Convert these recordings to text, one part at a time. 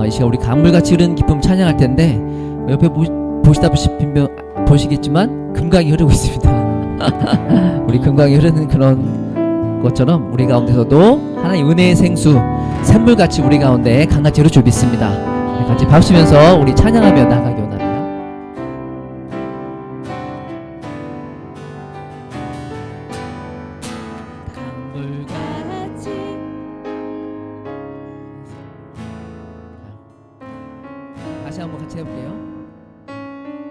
이 시간 우리 강물같이 흐르는 기쁨 찬양할 텐데 옆에 보시겠지만 금강이 흐르고 있습니다. 우리 금강이 흐르는 그런 것처럼 우리 가운데서도 하나님 은혜의 생수 샘물같이 우리 가운데 강같이 흐를 줄 믿습니다. 같이 밥 쉬면서 우리 찬양하며 나가기 원합니다. 다시 한번 같이 해볼게요.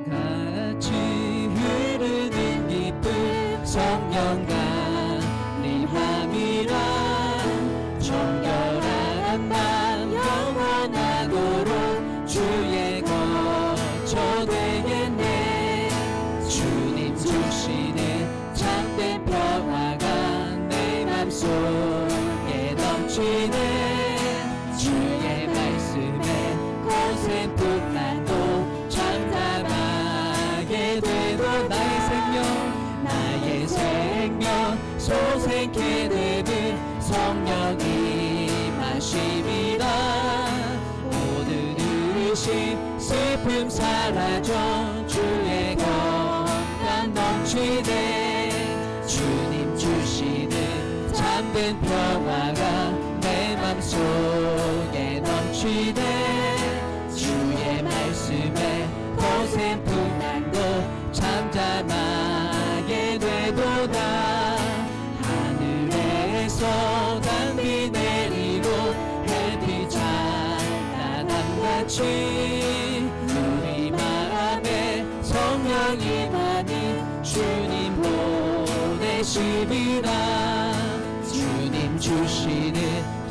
같이 흐르는 기쁨 성령과 네 함이라 정결한 맘 영원하도록 주의 거처 되겠네. 주님 주시는 참된 평화가 내 맘속에 넘치네. 주의 말씀에 고생 풍랑도 잠잠하게 되고 나의 생명 소생케 되는 성령이 마십니다. 모든 의심 슬픔 사라져 주의 건강 넘치네. 주님 주시는 참된 평화가 내 맘속에 넘치네. 주의 말씀에 고생 풍랑도 잠잠하게 되도다. 하늘에서 단비 내리고 햇빛 찬란함같이 우리 마음에 성령이 많이 주님 보내십니다. 주님 주시는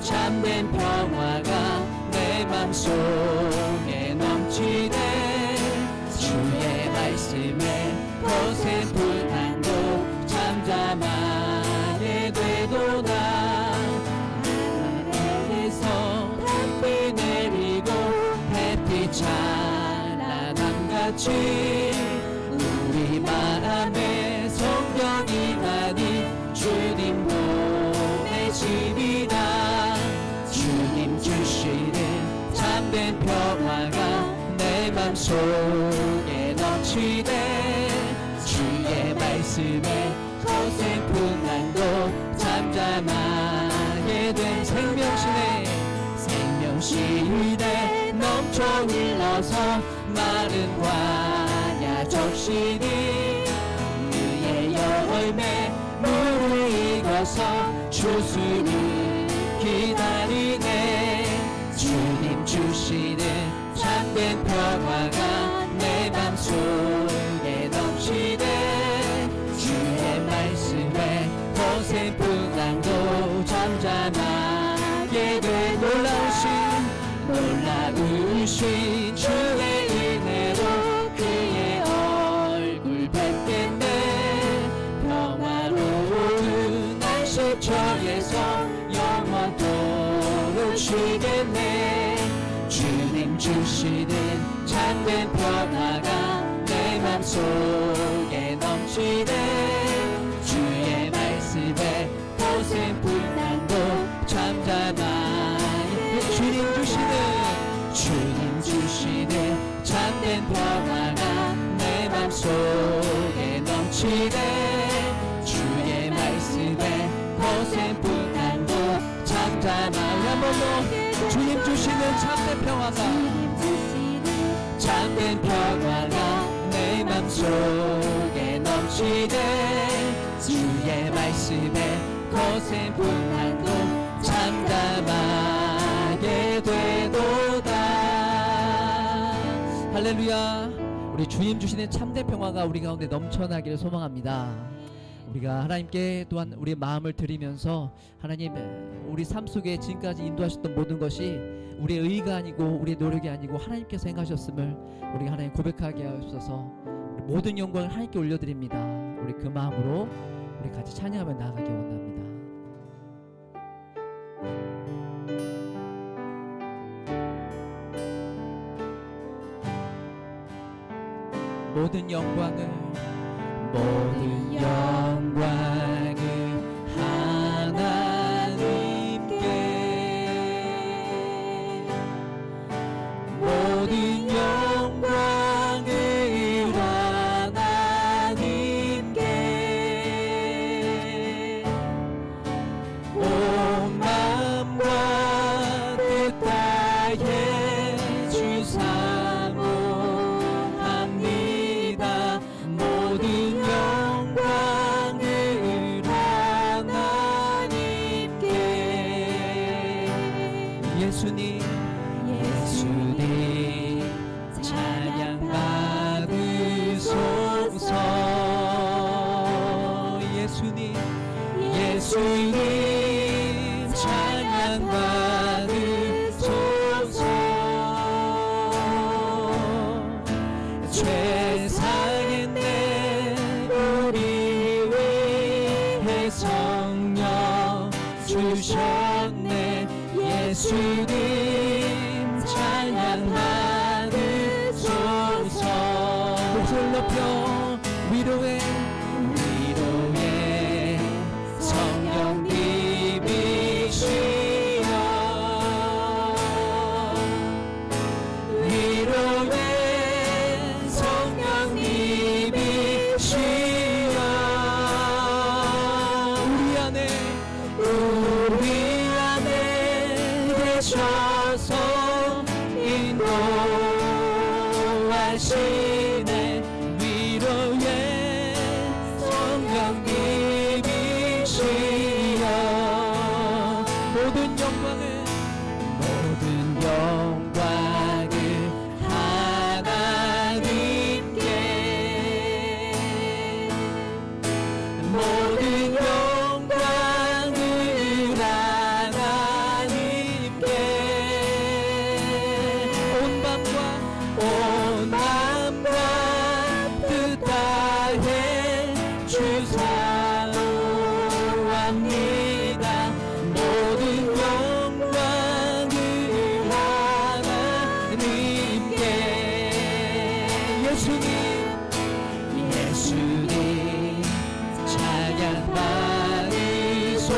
참된 평화가 내 맘속에 넘치네. 주의 말씀에 고생 불안도 잠잠하게 되도다. 하늘에서 단비 내리고 햇빛 찬란함같이 우리 마음에 성령이 많이 주님 보내십니다. 주님 주시는 참된 평화가 내 맘속에 넘치네. 주의 말씀에 고생 풍랑도 잠잠하게 된 생명시대 넘쳐 흘러서 마른 광야 적시니 그의 열매 물을 익어서 추수를 기다리네. 주님 주시는 참된 평화가 내 맘속에 넘치네. 주의 말씀에 고생 풍랑도 잠잠하게 돼. 놀라우신 주의 은혜로 그의 얼굴 뵙겠네. 평화로운 안식처에서 영원토록 쉬겠네. 주님 주시는 참된 평화가 내 맘속에 넘치네. 주의 말씀에 고생 풍랑도 잠잠하게 주님 주시는 참된 평화가 내 맘속에 넘치네. 주의 말씀에 고생 풍랑도 잠잠하게 한번 더 주님 주시는 참된 평화가 내 맘속에 넘치네. 주의 말씀에 고생 풍랑도 잠잠하게 되도다. 할렐루야. 우리 주님 주시는 참된 평화가 우리 가운데 넘쳐나기를 소망합니다. 우리가 하나님께 또한 우리의 마음을 드리면서 하나님 우리 삶 속에 지금까지 인도하셨던 모든 것이 우리의 의가 아니고 우리의 노력이 아니고 하나님께서 행하셨음을 우리가 하나님 고백하게 하옵소서. 모든 영광을 하나님께 올려드립니다. 우리 그 마음으로 우리 같이 찬양하며 나아가기 원합니다. 모든 영광을 하나님께 예수님 예수님 찬양 받으소서 예수님 예수님 찬양 받으소서 죄 사했네 우리 위해 성령 주셨네 예수님 찬양 받으소서 목소리 높여 위로의 성령님이시여 위로의 성령님이시여 우리 안에 계셔서 인도하시네 위로의 성령님이시여 모든 영광을 하나님께 모든 영광을 하나님께 온 맘과 뜻 다해 주사옵니다 모든 영광을 하나님께 예수님 찬양 받으소서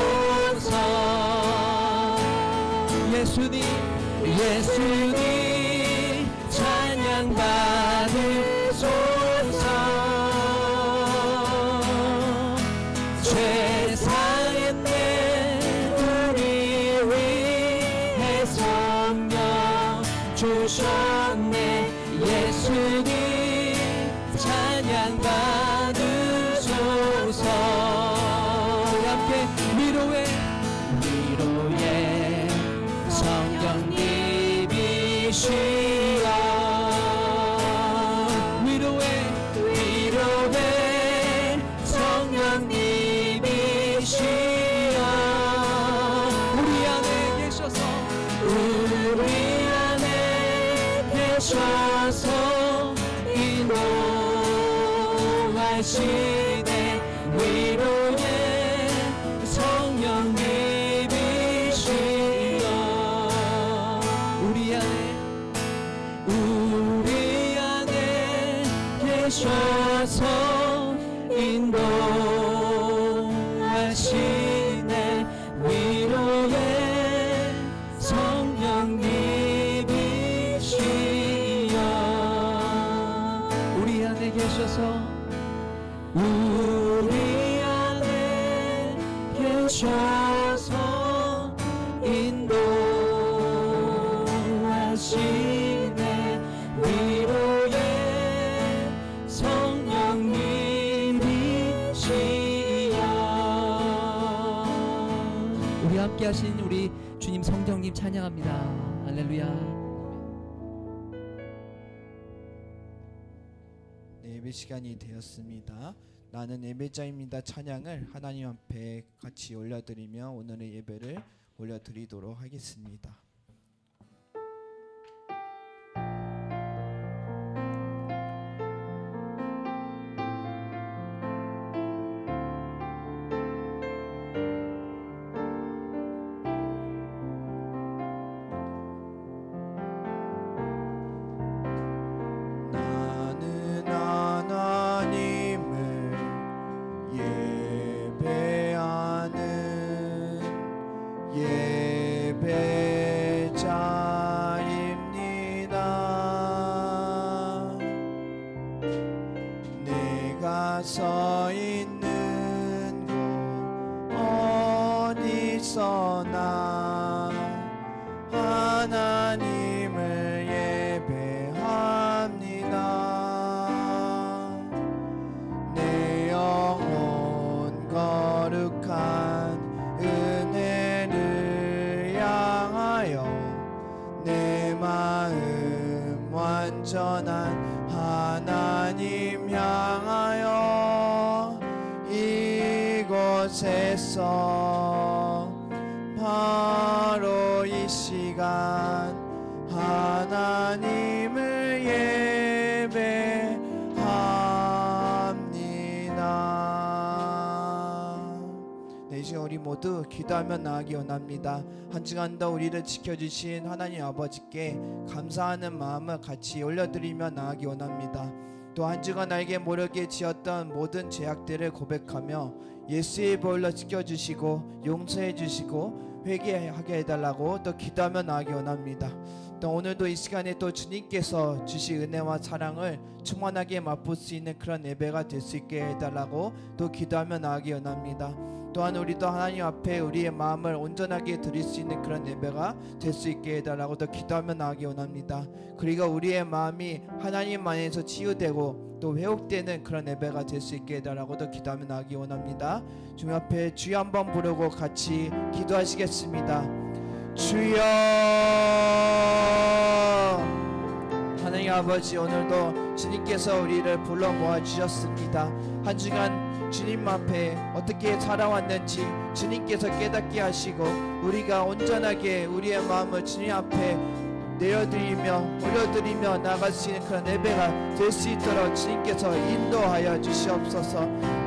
예수님 찬양 받으소서 죄 사했네 우리 위해 성령 주셨네 예수님 찬양 받으소서 함께 위로의 성령님이시여 위로의 성령님이시여 우리 안에 계셔서 인도하시네 위로의 성령님이시여 우리 안에 계셔서 인도하시네 위로의 성령님이시여 우리 안에 계셔서 인도하시네 위로의 성령님이시여 우리 함께 하신 우리 주님 성령님 찬양합니다. 할렐루야. 예배 시간이 되었습니다. 나는 예배자입니다 찬양을 하나님 앞에 같이 올려드리며 오늘의 예배를 올려드리도록 하겠습니다. 예배하는 예배 완전한 하나님 향하여 이곳에서 바로 이 시간 하나님을 예배합니다. 네, 이 시간 우리 모두 기도하며 나아가기 원합니다. 한 주간 더 우리를 지켜주신 하나님 아버지께 감사하는 마음을 같이 올려드리며 나아가기 원합니다. 또 한 주간 나에게 모르게 지었던 모든 죄악들을 고백하며 예수의 보혈로 지켜주시고 용서해주시고 회개하게 해달라고 또 기도하며 나아가기 원합니다. 또 오늘도 이 시간에 또 주님께서 주신 은혜와 사랑을 충만하게 맛볼 수 있는 그런 예배가 될 수 있게 해달라고 또 기도하며 나아가기 원합니다. 또한 우리도 하나님 앞에 우리의 마음을 온전하게 드릴 수 있는 그런 예배가 될 수 있게 해달라고 또 기도하며 나아가기 원합니다. 그리고 우리의 마음이 하나님 안에서 치유되고 또 회복되는 그런 예배가 될 수 있게 해달라고 또 기도하며 나아가기 원합니다. 주님 앞에 주여 한번 부르고 같이 기도하시겠습니다. 주여. 하나님 아버지, 오늘도 주님께서 우리를 불러 모아 주셨습니다. 한 주간 주님 앞에 어떻게 살아왔는지 주님께서 깨닫게 하시고 우리가 온전하게 우리의 마음을 주님 앞에 내려드리며 올려드리며 나갈 수 있는 그런 예배가 될 수 있도록 주님께서 인도하여 주시옵소서.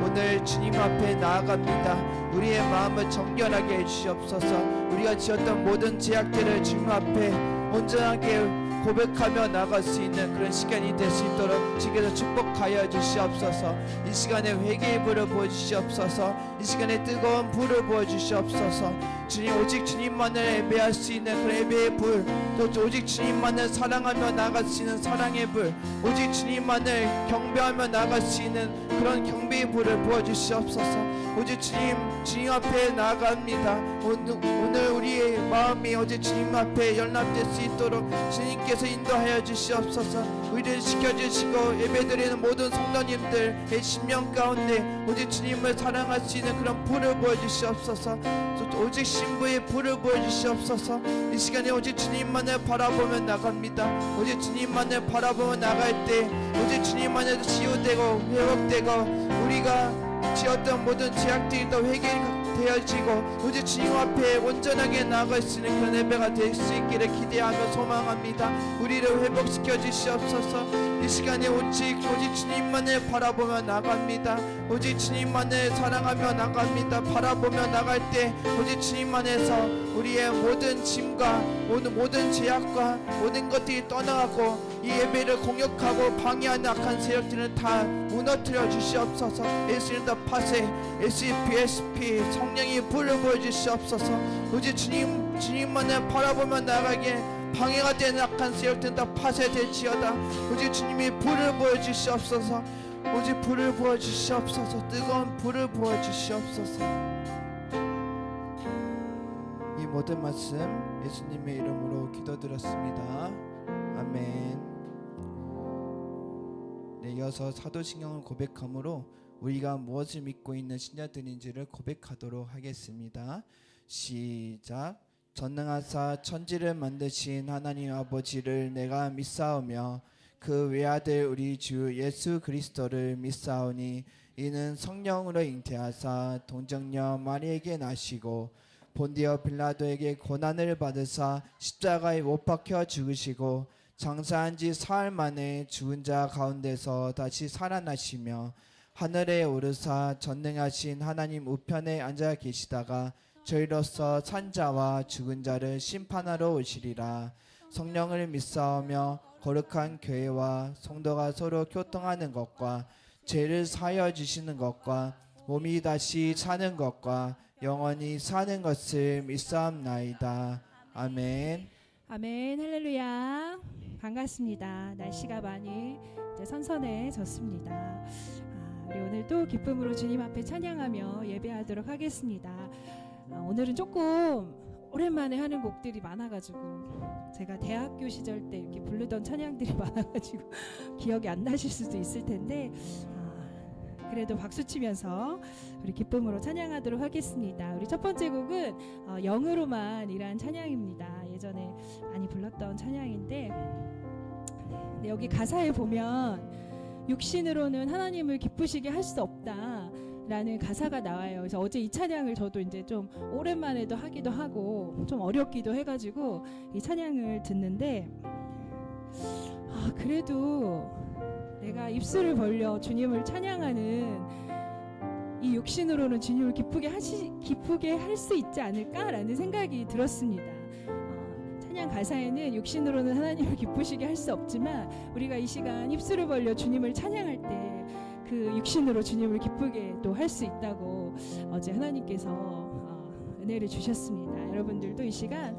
오늘 주님 앞에 나아갑니다. 우리의 마음을 정결하게 해주시옵소서. 우리가 지었던 모든 죄악들을 주님 앞에 온전하게 고백하며 나갈 수 있는 그런 시간이 될 수 있도록 주께서 축복하여 주시옵소서. 이 시간에 회개의 불을 부어주시옵소서. 이 시간에 뜨거운 불을 부어주시옵소서. 주님, 오직 주님만을 예배할 수 있는 그런 예배의 불, 또 오직 주님만을 사랑하며 나갈 수 있는 사랑의 불, 오직 주님만을 경배하며 나갈 수 있는 그런 경배의 불을 부어주시옵소서. 오직 주님 앞에 나아갑니다. 오늘 우리의 마음이 오직 주님 앞에 연락될 수 있도록 주님께서 인도하여 주시옵소서. 우리를 지켜주시고 예배드리는 모든 성도님들의 심령 가운데 오직 주님을 사랑할 수 있는 그런 불을 부어주시옵소서. 오직 신부의 불을 부어주시옵소서. 이 시간에 오직 주님만을 바라보며 나갑니다. 오직 주님만을 바라보며 나갈 때 오직 주님만을 치유되고 회복되고 우리가 지었던 모든 죄악들이 더 회개되어지고 오직 주님 앞에 온전하게 나아갈 수 있는 그런 예배가 될 수 있기를 기대하며 소망합니다. 우리를 회복시켜 주시옵소서. 이 시간에 오직 주님만을 바라보며 나갑니다. 오직 주님만을 사랑하며 나갑니다. 바라보며 나갈 때 오직 주님만에서 우리의 모든 짐과 모든 죄악과 모든 것들이 떠나가고 이 예배를 공격하고 방해하는 악한 세력들은 다 무너뜨려 주시옵소서. 예수님 더 파세 SPSP 성령이 불을 보여주시옵소서. 오직 주님만을 바라보며 나가기에 방해가 되는 악한 세력들은 다 파쇄될지어다. 오직 주님이 불을 보여주시옵소서. 오직 불을 부어주시옵소서. 뜨거운 불을 부어주시옵소서. 이 모든 말씀 예수님의 이름으로 기도드렸습니다. 아멘. 네, 이어서 사도신경을 고백함으로 우리가 무엇을 믿고 있는 신자들인지를 고백하도록 하겠습니다. 시작. 전능하사 천지를 만드신 하나님 아버지를 내가 믿사오며 그 외아들 우리 주 예수 그리스도를 믿사오니 이는 성령으로 잉태하사 동정녀 마리에게 나시고 본디오 빌라도에게 고난을 받으사 십자가에 못 박혀 죽으시고 장사한 지 사흘 만에 죽은 자 가운데서 다시 살아나시며 하늘에 오르사 전능하신 하나님 우편에 앉아 계시다가 저희로서 산자와 죽은 자를 심판하러 오시리라. 성령을 믿사오며 거룩한 교회와 성도가 서로 교통하는 것과 죄를 사하여 주시는 것과 몸이 다시 사는 것과 영원히 사는 것을 믿사옵나이다. 아멘. 아멘. 할렐루야. 반갑습니다. 날씨가 많이 이제 선선해졌습니다. 우리 오늘도 기쁨으로 주님 앞에 찬양하며 예배하도록 하겠습니다. 오늘은 조금 오랜만에 하는 곡들이 많아가지고 제가 대학교 시절 때 이렇게 부르던 찬양들이 많아가지고 기억이 안 나실 수도 있을 텐데 그래도 박수 치면서 우리 기쁨으로 찬양하도록 하겠습니다. 우리 첫 번째 곡은 영으로만 이란 찬양입니다. 예전에 많이 불렀던 찬양인데 네, 여기 가사에 보면 육신으로는 하나님을 기쁘시게 할 수 없다라는 가사가 나와요. 그래서 어제 이 찬양을 저도 이제 좀 오랜만에도 하기도 하고 좀 어렵기도 해가지고 이 찬양을 듣는데 그래도 내가 입술을 벌려 주님을 찬양하는 이 육신으로는 주님을 기쁘게 할 수 있지 않을까라는 생각이 들었습니다. 찬양 가사에는 육신으로는 하나님을 기쁘시게 할 수 없지만 우리가 이 시간 입술을 벌려 주님을 찬양할 때 그 육신으로 주님을 기쁘게 또 할 수 있다고 어제 하나님께서 은혜를 주셨습니다. 여러분들도 이 시간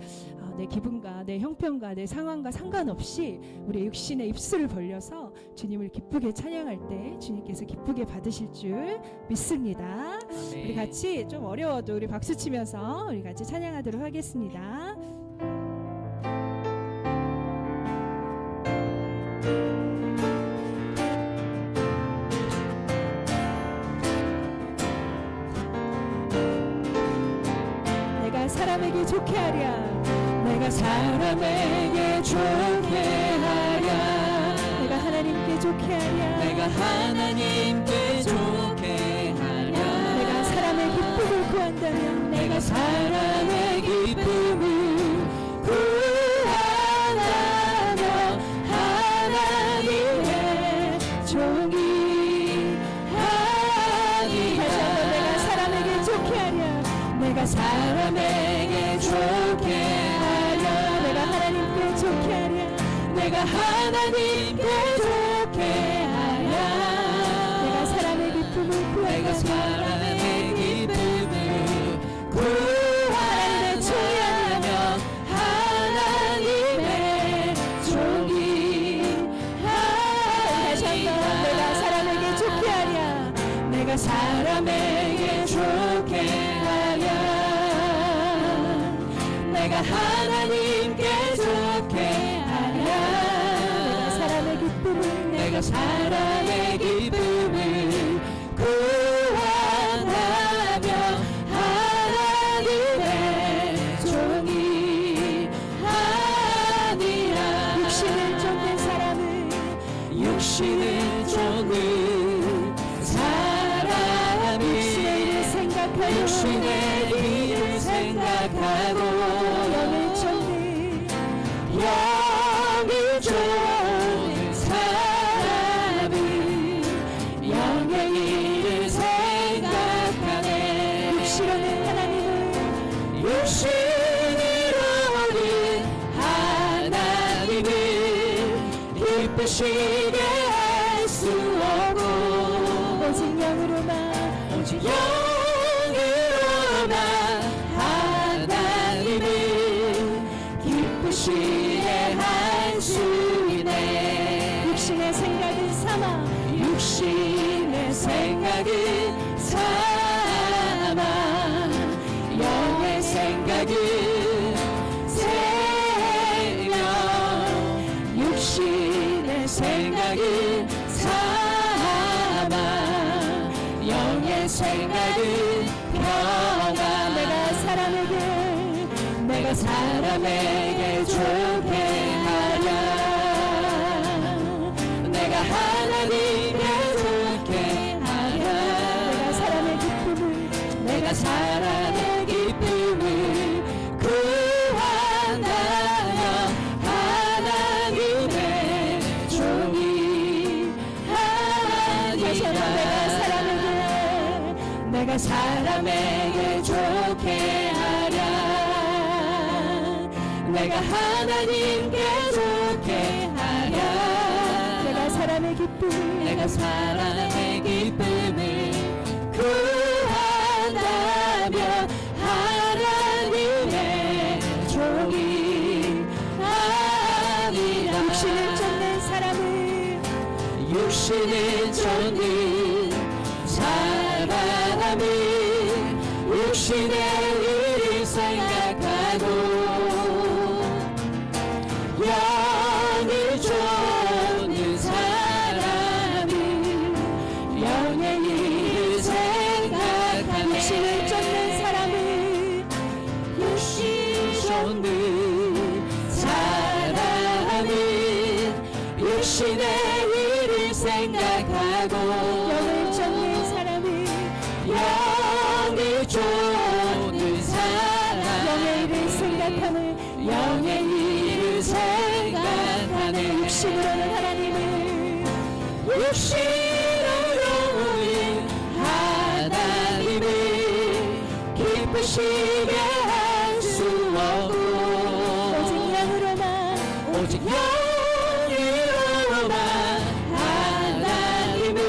내 기분과 내 형편과 내 상황과 상관없이 우리의 육신의 입술을 벌려서 주님을 기쁘게 찬양할 때 주님께서 기쁘게 받으실 줄 믿습니다. 우리 같이 좀 어려워도 우리 박수 치면서 우리 같이 찬양하도록 하겠습니다. 내가 사람에게 좋게 하랴 내가 사람에게 좋게 하랴 내가 하나님께 좋게 하랴 내가 하나님께 좋게 하랴 내가 사람의 기쁨을 구한다면 내가 사람의 기쁨을 구한다면 하나님의 종이 하리라 내가 사람에게 좋게 하랴 내가 사람에게 좋게 하랴 내가 하나님께 좋게 하랴 내가 하나님께 좋게 하랴 내가 사람의 기쁨을 구하라 내가 사람의 기쁨을 구하라 주야며 하나님의 종이 하리라 내가 사람에게 좋게 하랴 내가 사람에게 좋게 하랴 내가 하나님께 좋게 하랴 내가 사람의 기쁨을 내가 사람의 기쁨을 구한다며 하나님의 종이 하니라 육신을 쫓는 사람은 육신을 쫓는 사람이 육신의 일을 생각하고 육신의 일을 생각하고 영을 쫓는 사람은 영의 일을 생각하네 육신으로는 하나님을 육신으로는 하나님을 기쁘시게 할 수 없고 오직 영으로만 오직 영으로만 하나님을 기쁘시게 할 수 있네 육신의 생각은 사망 육신의 생각은 사망 영의 생각은 생명 육신의 생각은 사망 영의 생각은 평화 내가 사람에게 좋게 하랴 내가 하나님께 좋게 하랴 내가 사람의 기쁨을 구한다며 하나님의 종이 하리라 내가 사람에게 좋게 하랴 내가 하나님께 좋게 하랴 내가 사람의 기쁨을 내가 사람의 기쁨을 구한다며 하나님의 종이 아니라 육신을 쫓는 사람은 육신을 쫓는 사람은 육신의 일을 생각하고 영을 쫓는 사람은 영의 일을 생각하네 육신을 쫓는 사람은 육신을 쫓는 사람은 육신의 일을 생각하고 영을 쫓는 사람은 영을 쫓는 사람 영의 일을 생각하는 영의 일을 생각하는 육신으로는 하나님을 육신으로는 하나님을 기쁘시게 할 수 없고 오직 영으로만 오직 영으로만 하나님을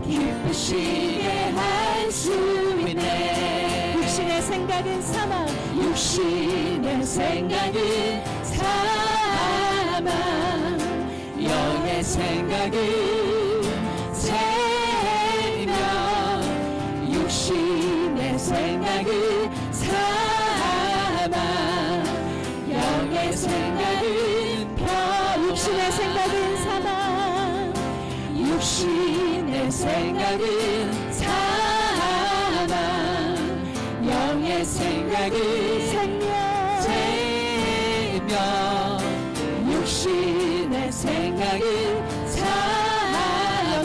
기쁘시게 할 수 있네. 육신의 생각은 사망 육신의 생각은 사망 영의 생각은 생명 육신의 생각은 사망 영의 생각은 육신의 생각은 사망 육신의 생각은 사망 영의 생각은 생명 생명 육신의 생각은 사망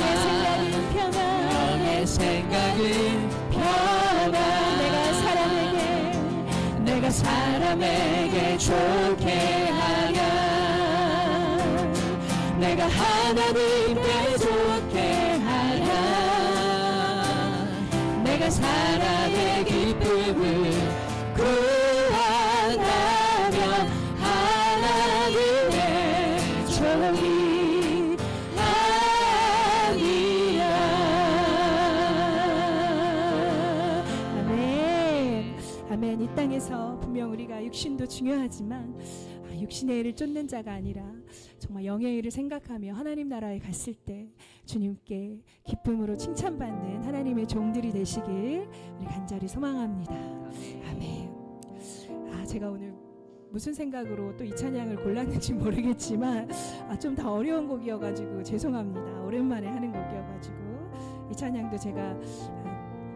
영의 생각은 평안 내가 사람에게 좋게 하랴 내가 하나님께 좋게 하랴 내가 사랑의 기쁨을 구한다면 하나님의 종이 아니야. 아멘. 아멘. 이 땅에서 분명 우리가 육신도 중요하지만 육신의 일을 쫓는 자가 아니라 정말 영의 일을 생각하며 하나님 나라에 갔을 때 주님께 기쁨으로 칭찬받는 하나님의 종들이 되시길 우리 간절히 소망합니다. 아멘. 제가 오늘 무슨 생각으로 또 이 찬양을 골랐는지 모르겠지만 좀 더 어려운 곡이어가지고 죄송합니다. 오랜만에 하는 곡이어가지고 이 찬양도 제가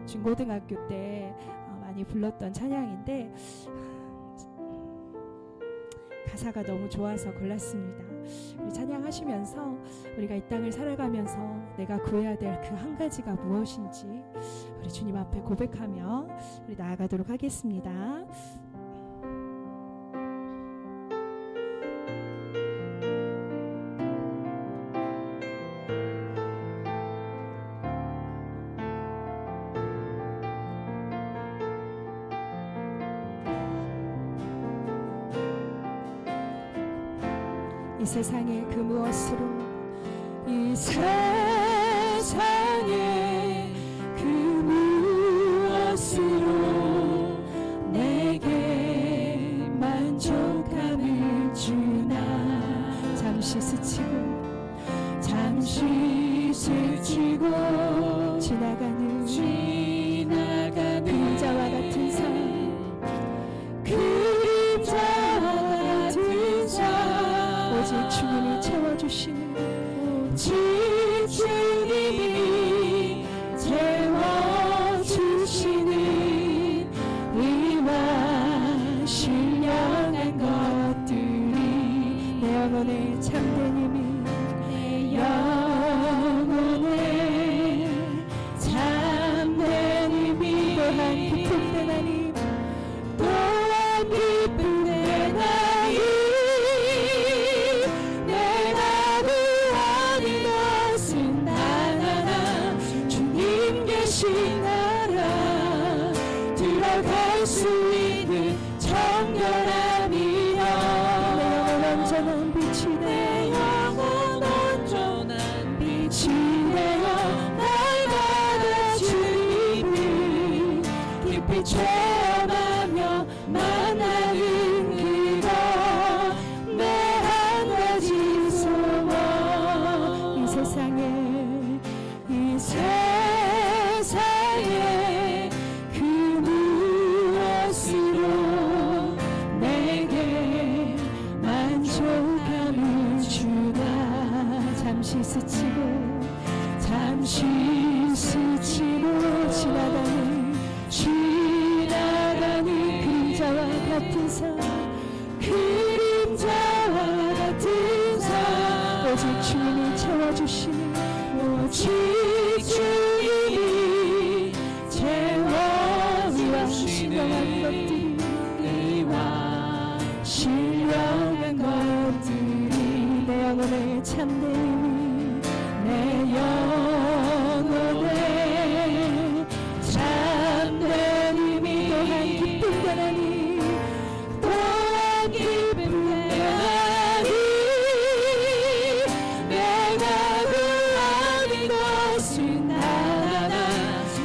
중고등학교 때 많이 불렀던 찬양인데 가사가 너무 좋아서 골랐습니다. 우리 찬양하시면서 우리가 이 땅을 살아가면서 내가 구해야 될 그 한 가지가 무엇인지 우리 주님 앞에 고백하며 우리 나아가도록 하겠습니다. 이 세상의 그 무엇으로 이 세상의 그 무엇으로 내게 만족함을 주나 잠시 스치고 지나가는 그림자와 같은 삶 오직 주님이 채워주시는 오직 주님이 채워주시는 의와 신령한 것들이 내 영혼의 참된 힘이 내 영혼의 참된 힘이 또한 기쁨된 하나님 또한 기쁨된 하나님 내가 구하는 것은 하나나 주님 계신 나라 들어갈 수 있는 정결함이여 내 영혼 온전한 빛이 내 영혼 온전한 빛이 되어 날 받아 주님을 깊이 체험하며 만나는 그것 내 한 가지 소원 이 세상에 그 무엇으로 내게 만족함을 오직 주님이 채워주시는 오직 주님이 채워주시는 것들이와 신령한 것들이 내 영혼의 참된 힘이 내 영혼의 참된 힘이 또한 기쁜 하나님 또한 기쁜 하나님 내가 구하는 것은 하나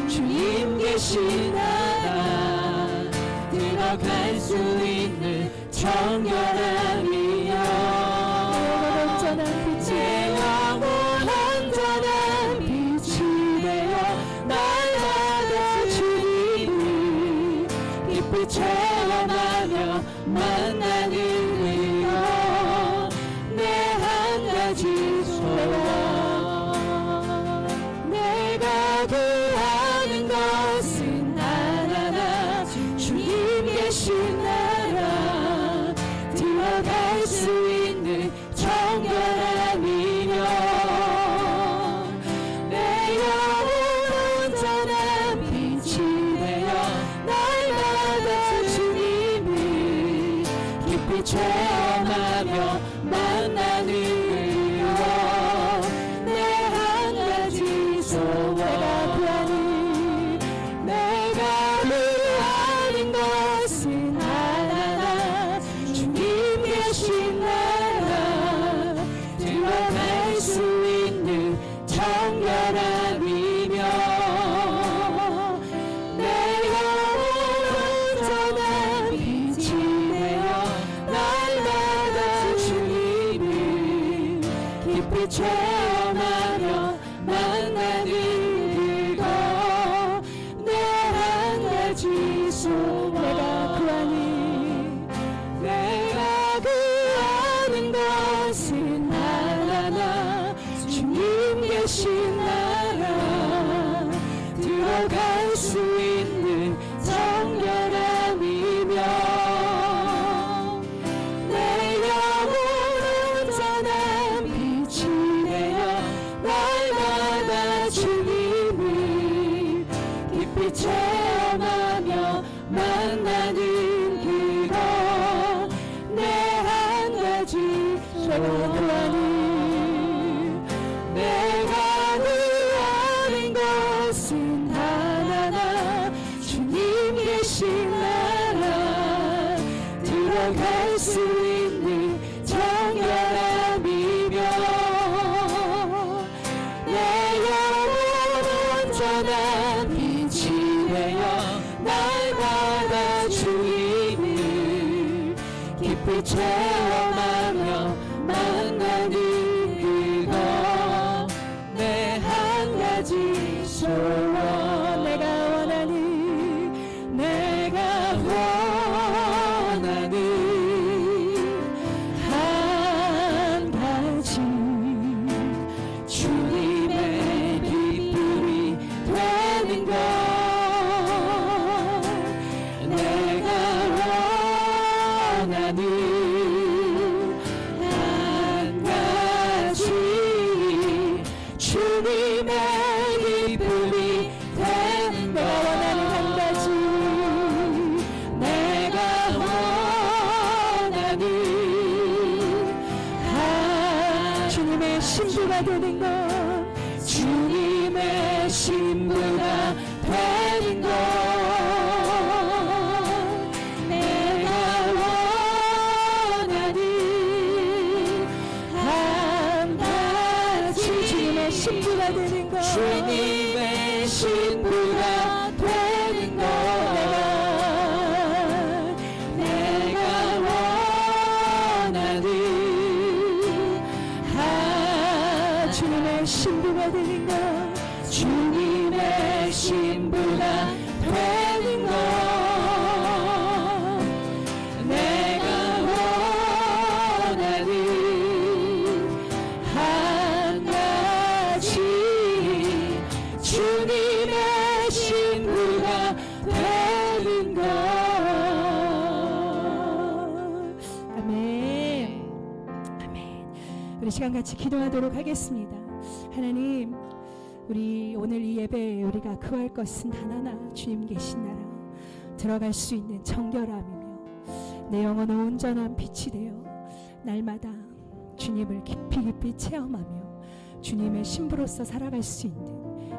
주님 계신 나라 들어갈 수 있는 정결함이여 내 영혼 온전한 빛이 되어 날마다 주님을 깊이 체험하며 만나는 이여 내 한 가지 소원 내가 구하는 것은 하나 주님 계신 나라 들어갈 수 있는 정결함이며 내 영혼 온전한 빛이 되어 날마다 주님을 깊이 체험하며 만나는 이여 내 한 가지 소원 내가 구하는 것은 하나 주님 계신 나라 들어갈 수 있는 정결함이며 내 영혼 온전한 빛이 되어 날마다 주님을 깊이 체험하며 만나는 그거 내 한 가지 소원 내가 구하는 것은 하나 주님 계신 나라 들어갈 수 있는 정결함이며 내 영혼 온전한 빛이 되어 날마다 주님을 깊이 체험하며 만나는 그거 내 한 가지 소원이 내가 구하는 것은 하나 주님 계신 나라 들어갈 수 있는 정결함이며 내 영혼 온전한 빛이 되어 날마다 주님을 깊이 체험하며 만나는 그거 내 한 가지 소원 내가 원하는 한 가지 주님의 기쁨이 되는 것 내가 원하는 한 가지 주님의 기쁨이 되는 것 원하는 한 가지 내가 원하는 주님의 신부가 되는 것 주님의 신부가 되는 것 내가 원하는 한 가지 주님의 신부가 되는 것 주님의 신부가 되는 것 내가 원하는 주님의 신부가 되는 것 주님의 신부가 되는 것 내가 원하는 한 가지 주님의 신부가 되는 것 아멘 아멘 우리 시간 같이 기도하도록 하겠습니다. 하나님, 우리 오늘 이 예배에 우리가 구할 것은 단 하나, 주님 계신 나라 들어갈 수 있는 정결함이며 내 영혼은 온전한 빛이 되어 날마다 주님을 깊이 체험하며 주님의 신부로서 살아갈 수 있는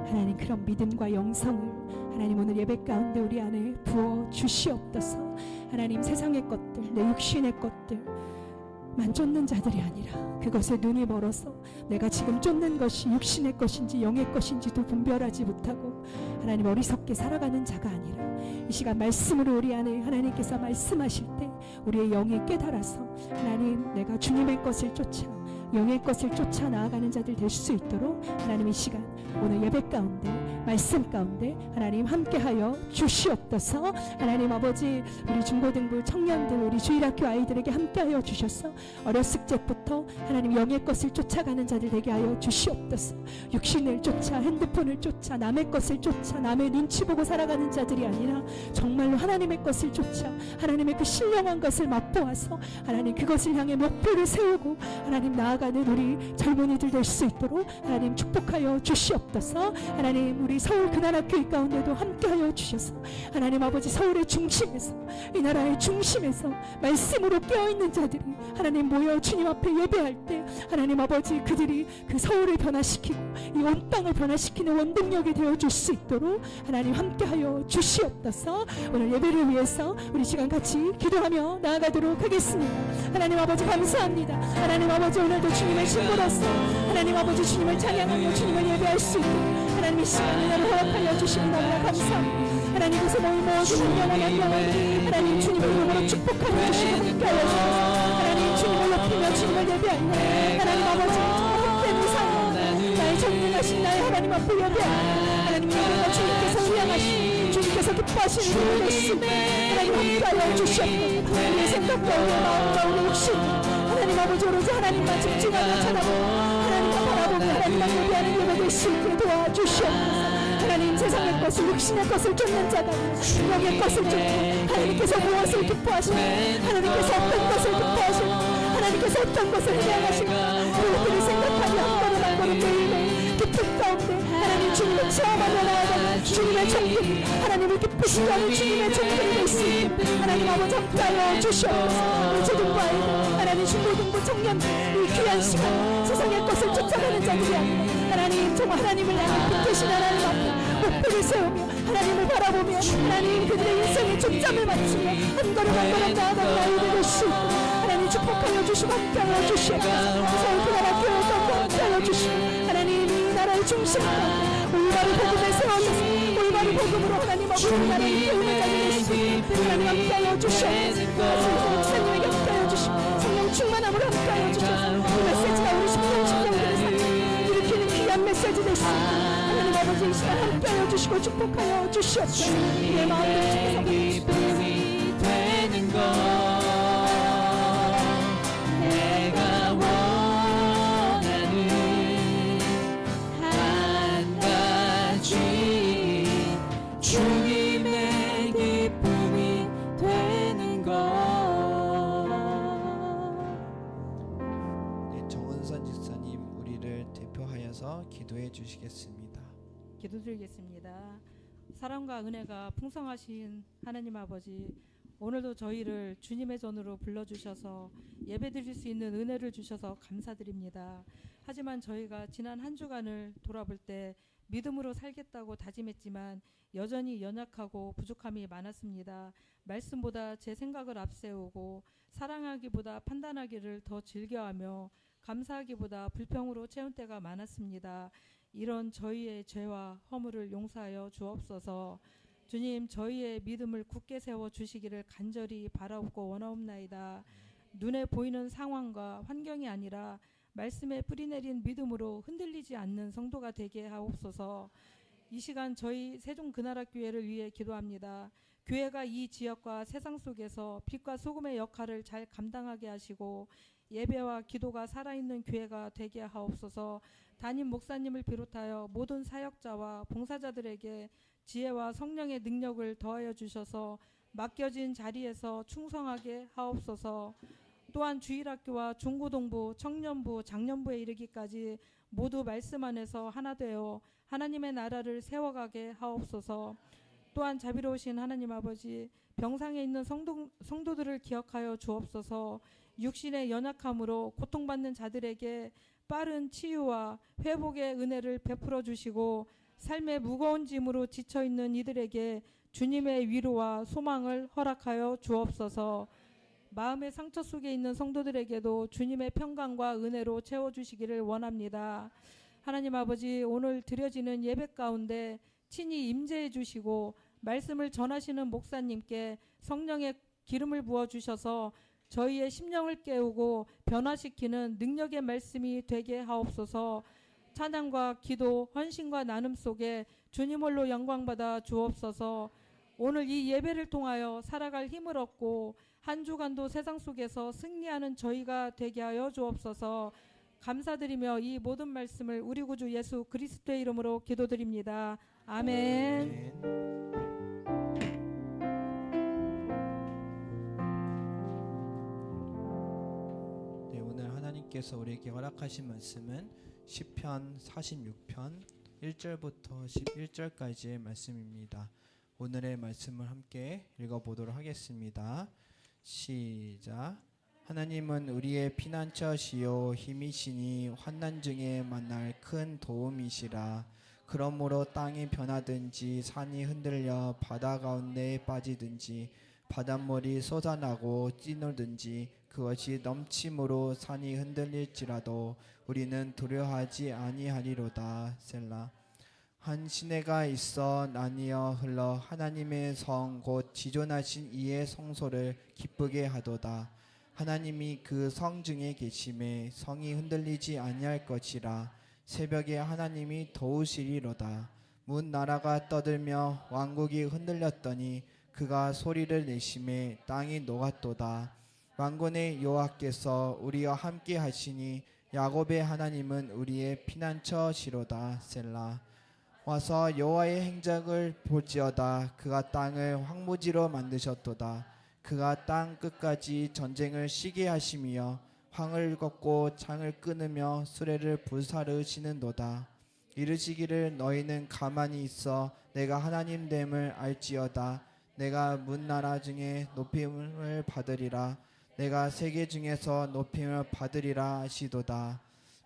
하나님 그런 믿음과 영성을 하나님 오늘 예배 가운데 우리 안에 부어 주시옵소서. 하나님 세상의 것들, 내 육신의 것들만 쫓는 자들이 아니라 그것에 눈이 멀어서 내가 지금 쫓는 것이 육신의 것인지 영의 것인지도 분별하지 못하고 하나님 어리석게 살아가는 자가 아니라 이 시간 말씀으로 우리 안에 하나님께서 말씀하실 때 우리의 영이 깨달아서 하나님 내가 주님의 것을 쫓아 영의 것을 쫓아 나아가는 자들 될 수 있도록 하나님 이 시간 오늘 예배 가운데 말씀 가운데 하나님 함께하여 주시옵소서. 하나님 아버지 우리 중고등부 청년들 우리 주일학교 아이들에게 함께하여 주셔서 어렸을 적부터 하나님 영의 것을 쫓아가는 자들 되게 하여 주시옵소서. 육신을 쫓아 핸드폰을 쫓아 남의 것을 쫓아 남의 눈치 보고 살아가는 자들이 아니라 정말로 하나님의 것을 쫓아 하나님의 그 신령한 것을 맛보아서 하나님 그것을 향해 목표를 세우고 하나님 나아가는 우리 젊은이들 될 수 있도록 하나님 축복하여 주시옵소서. 하나님 우리 서울 근한학교의 가운데도 함께하여 주셔서 하나님 아버지 서울의 중심에서 이 나라의 중심에서 말씀으로 깨어있는 자들이 하나님 모여 주님 앞에 예배할 때 하나님 아버지 그들이 그 서울을 변화시키고 이 온 땅을 변화시키는 원동력이 되어줄 수 있도록 하나님 함께하여 주시옵소서. 오늘 예배를 위해서 우리 시간 같이 기도하며 나아가도록 하겠습니다. 하나님 아버지 감사합니다. 하나님 아버지 오늘도 주님의 신부로서 하나님 아버지 주님을 찬양하며 주님을 예배할 수 있도록 하나님 이 시간 은혜를 허락하여 주시니 너무나 감사합니다. 하나님 이곳에 모인 영혼 한 영혼 하나님 주님의 이름으로 축복하여 주시고 함께하여 주셔서 하나님 주님을 높이며 주님을 예배하며 하나님 아버지 함께 무사하며 나의 전능하신 나의 하나님 앞에 예배하며 하나님 예배가 주님께서 위안하시니 주님께서 기뻐하시는 일을 했으니 하나님 함께하여 주시옵소서. 우리의 생각과 우리의 마음과 우리의 욕심 하나님 아버지 오로지 하나님만 집중하며 찾아보고 하나님만 바라보며 하나님만 예배하는 예배 될 수 있게 도와주시옵소서. 하나님 세상의 것을 육신의 것을 쫓는 자가 아니라 영의 것을 쫓고 하나님께서 무엇을 기뻐하시고 하나님께서 어떤 것을 기뻐하시고 하나님께서 어떤 것을 희망하시고 그것들을 생각하며 한 걸음 한 걸음 매일매일 기쁨 가운데 하나님 주님을 체험하며 나아가는 주님의 종들이 하나님을 기쁘시게 하는 주님의 종들이 될 수 있게 하나님 아버지 함께하여 주시옵소서. 우리 초등부 아이들 하나님 중고등부 청년들 이 귀한 시간 세상의 것을 쫓아가는 자들이 아니라 하나님 정말 하나님을 향해 빛되신 하나님 앞에 목표를 세우며 하나님을 바라보며 하나님 그들의 인생에 초점을 맞추며 한 걸음 한 걸음 나아가는 아이들 될 수 있도록 하나님 축복하여 주시고 함께하여 주시옵소서. 서울 근한학교 가운데 함께하여 주시고 하나님 이 나라의 중심 가운데 올바른 복음에 세워져서 올바른 복음으로 하나님 아버지 나라를 이끌는 자들 될 수 있도록 하나님 함께하여 주시옵소서. 목사님에게 함께하여 주시고 성령 충만함으로 함께하여 주셔서 이 메시지가 우리 심령들의 삶을 일으키는 귀한 메시지 될 수 있도록 하나님 아버지 이 시간 함께하여 주시고 축복하여 주시옵소서. 내 마음을 주께서 기쁨이 되는 것 내가 원하는 한 가지 주님의 기쁨이 되는 것. 네, 정은선 집사님 우리를 대표하여서 기도해 주시겠습니다. 기도드리겠습니다. 사랑과 은혜가 풍성하신 하나님 아버지, 오늘도 저희를 주님의 전으로 불러주셔서 예배드릴 수 있는 은혜를 주셔서 감사드립니다. 하지만 저희가 지난 한 주간을 돌아볼 때 믿음으로 살겠다고 다짐했지만 여전히 연약하고 부족함이 많았습니다. 말씀보다 제 생각을 앞세우고 사랑하기보다 판단하기를 더 즐겨하며 감사하기보다 불평으로 채운 때가 많았습니다. 이런 저희의 죄와 허물을 용서하여 주옵소서. 주님, 저희의 믿음을 굳게 세워 주시기를 간절히 바라옵고 원하옵나이다. 눈에 보이는 상황과 환경이 아니라 말씀에 뿌리내린 믿음으로 흔들리지 않는 성도가 되게 하옵소서. 이 시간 저희 세종근하락교회를 위해 기도합니다. 교회가 이 지역과 세상 속에서 빛과 소금의 역할을 잘 감당하게 하시고 예배와 기도가 살아있는 교회가 되게 하옵소서. 담임 목사님을 비롯하여 모든 사역자와 봉사자들에게 지혜와 성령의 능력을 더하여 주셔서 맡겨진 자리에서 충성하게 하옵소서. 또한 주일학교와 중고등부, 청년부, 장년부에 이르기까지 모두 말씀 안에서 하나 되어 하나님의 나라를 세워가게 하옵소서. 또한 자비로우신 하나님 아버지, 병상에 있는 성도들을 기억하여 주옵소서. 육신의 연약함으로 고통받는 자들에게 빠른 치유와 회복의 은혜를 베풀어 주시고, 삶의 무거운 짐으로 지쳐있는 이들에게 주님의 위로와 소망을 허락하여 주옵소서. 마음의 상처 속에 있는 성도들에게도 주님의 평강과 은혜로 채워주시기를 원합니다. 하나님 아버지, 오늘 드려지는 예배 가운데 친히 임재해 주시고 말씀을 전하시는 목사님께 성령의 기름을 부어주셔서 저희의 심령을 깨우고 변화시키는 능력의 말씀이 되게 하옵소서. 찬양과 기도, 헌신과 나눔 속에 주님 홀로 영광받아 주옵소서. 오늘 이 예배를 통하여 살아갈 힘을 얻고 한 주간도 세상 속에서 승리하는 저희가 되게 하여 주옵소서. 감사드리며 이 모든 말씀을 우리 구주 예수 그리스도의 이름으로 기도드립니다. 아멘. 네, 오늘 하나님께서 우리에게 허락하신 말씀은 시편 46편 1절부터 11절까지의 말씀입니다. 오늘의 말씀을 함께 읽어보도록 하겠습니다. 시작. 하나님은 우리의 피난처시요 힘이시니 환난 중에 만날 큰 도움이시라. 그러므로 땅이 변하든지 산이 흔들려 바다 가운데에 빠지든지 바닷물이 솟아나고 뛰놀든지 그것이 넘침으로 산이 흔들릴지라도 우리는 두려워하지 아니하리로다. 셀라. 한 시내가 있어 나뉘어 흘러 하나님의 성 곧 지존하신 이의 성소를 기쁘게 하도다. 하나님이 그 성 중에 계심에 성이 흔들리지 아니할 것이라. 새벽에 하나님이 도우시리로다. 문 나라가 떠들며 왕국이 흔들렸더니 그가 소리를 내심에 땅이 녹았도다. 만군의 여호와께서 우리와 함께 하시니 야곱의 하나님은 우리의 피난처시로다. 셀라. 와서 여호와의 행적을 볼지어다. 그가 땅을 황무지로 만드셨도다. 그가 땅 끝까지 전쟁을 쉬게 하시며 황을 걷고 창을 끊으며 수레를 불사르시는도다. 이르시기를 너희는 가만히 있어 내가 하나님 됨을 알지어다. 내가 문나라 중에 높임을 받으리라. 내가 세계 중에서 높임을 받으리라 하시도다.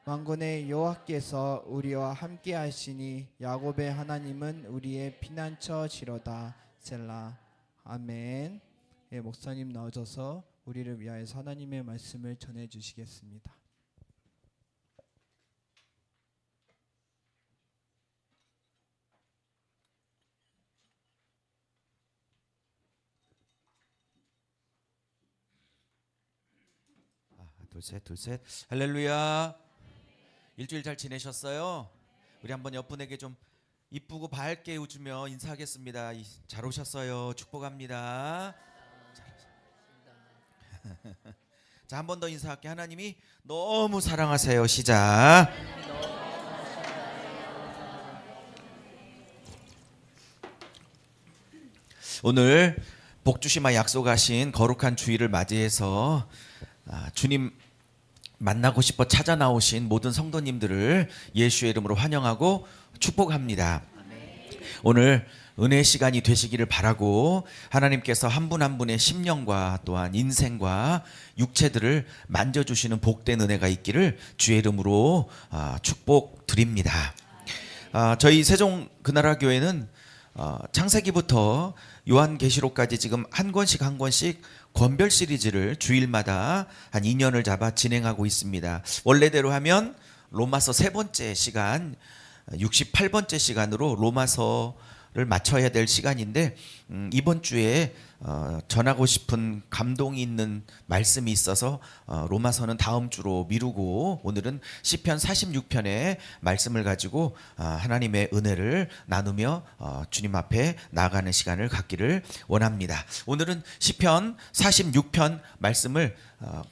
만군의 여호와께서 우리와 함께 하시니 야곱의 하나님은 우리의 피난처시로다. 셀라. 아멘. 예, 목사님 나오셔서 우리를 위하여서 하나님의 말씀을 전해 주시겠습니다. 둘셋 할렐루야. 일주일 잘 지내셨어요? 우리 한번 옆분에게 좀 이쁘고 밝게 웃으며 인사하겠습니다. 잘 오셨어요. 축복합니다. 자, 한 번 더 인사할게. 하나님이 너무 사랑하세요. 시작. 오늘 복주시마 약속하신 거룩한 주일을 맞이해서 주님 만나고 싶어 찾아 나오신 모든 성도님들을 예수의 이름으로 환영하고 축복합니다. 오늘 은혜의 시간이 되시기를 바라고 하나님께서 한 분 한 분의 심령과 또한 인생과 육체들을 만져주시는 복된 은혜가 있기를 주의 이름으로 축복드립니다. 저희 세종그나라교회는 창세기부터 요한계시록까지 지금 한 권씩 권별 시리즈를 주일마다 한 2년을 잡아 진행하고 있습니다. 원래대로 하면 로마서 3번째 시간 68번째 시간으로 로마서를 맞춰야 될 시간인데 이번 주에 전하고 싶은 감동이 있는 말씀이 있어서 로마서는 다음 주로 미루고 오늘은 시편 46편의 말씀을 가지고 하나님의 은혜를 나누며 주님 앞에 나아가는 시간을 갖기를 원합니다. 오늘은 시편 46편 말씀을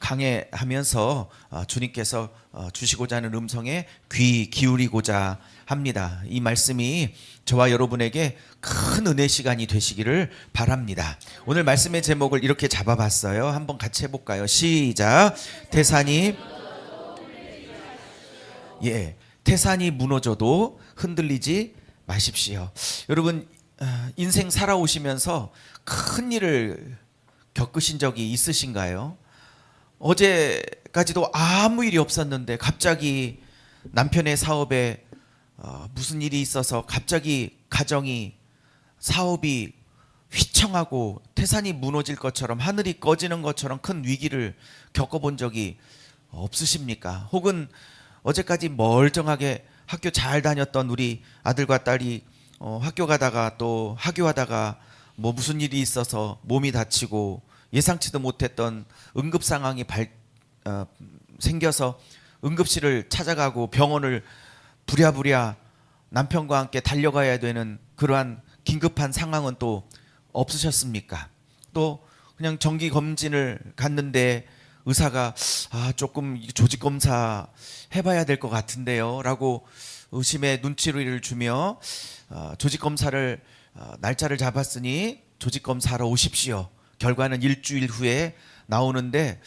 강해하면서 주님께서 주시고자 하는 음성에 귀 기울이고자 합니다. 이 말씀이 저와 여러분에게 큰 은혜 시간이 되시기를 바랍니다. 오늘 말씀의 제목을 이렇게 잡아봤어요. 한번 같이 해볼까요? 시작. 태산이 태산이 무너져도 흔들리지 마십시오. 여러분, 인생 살아오시면서 큰 일을 겪으신 적이 있으신가요? 어제까지도 아무 일이 없었는데 갑자기 남편의 사업에 무슨 일이 있어서 갑자기 가정이, 사업이 휘청하고 태산이 무너질 것처럼, 하늘이 꺼지는 것처럼 큰 위기를 겪어본 적이 없으십니까? 혹은 어제까지 멀쩡하게 학교 잘 다녔던 우리 아들과 딸이 학교 가다가 또 하교하다가 뭐 무슨 일이 있어서 몸이 다치고 예상치도 못했던 응급 상황이 생겨서 응급실을 찾아가고 병원을 부랴부랴 남편과 함께 달려가야 되는 그러한 긴급한 상황은 또 없으셨습니까? 또 그냥 정기 검진을 갔는데 의사가 조금 조직 검사 해봐야 될 것 같은데요 라고 의심의 눈치를 주며 조직 검사를 날짜를 잡았으니 조직 검사하러 오십시오. 결과는 일주일 후에 나오는데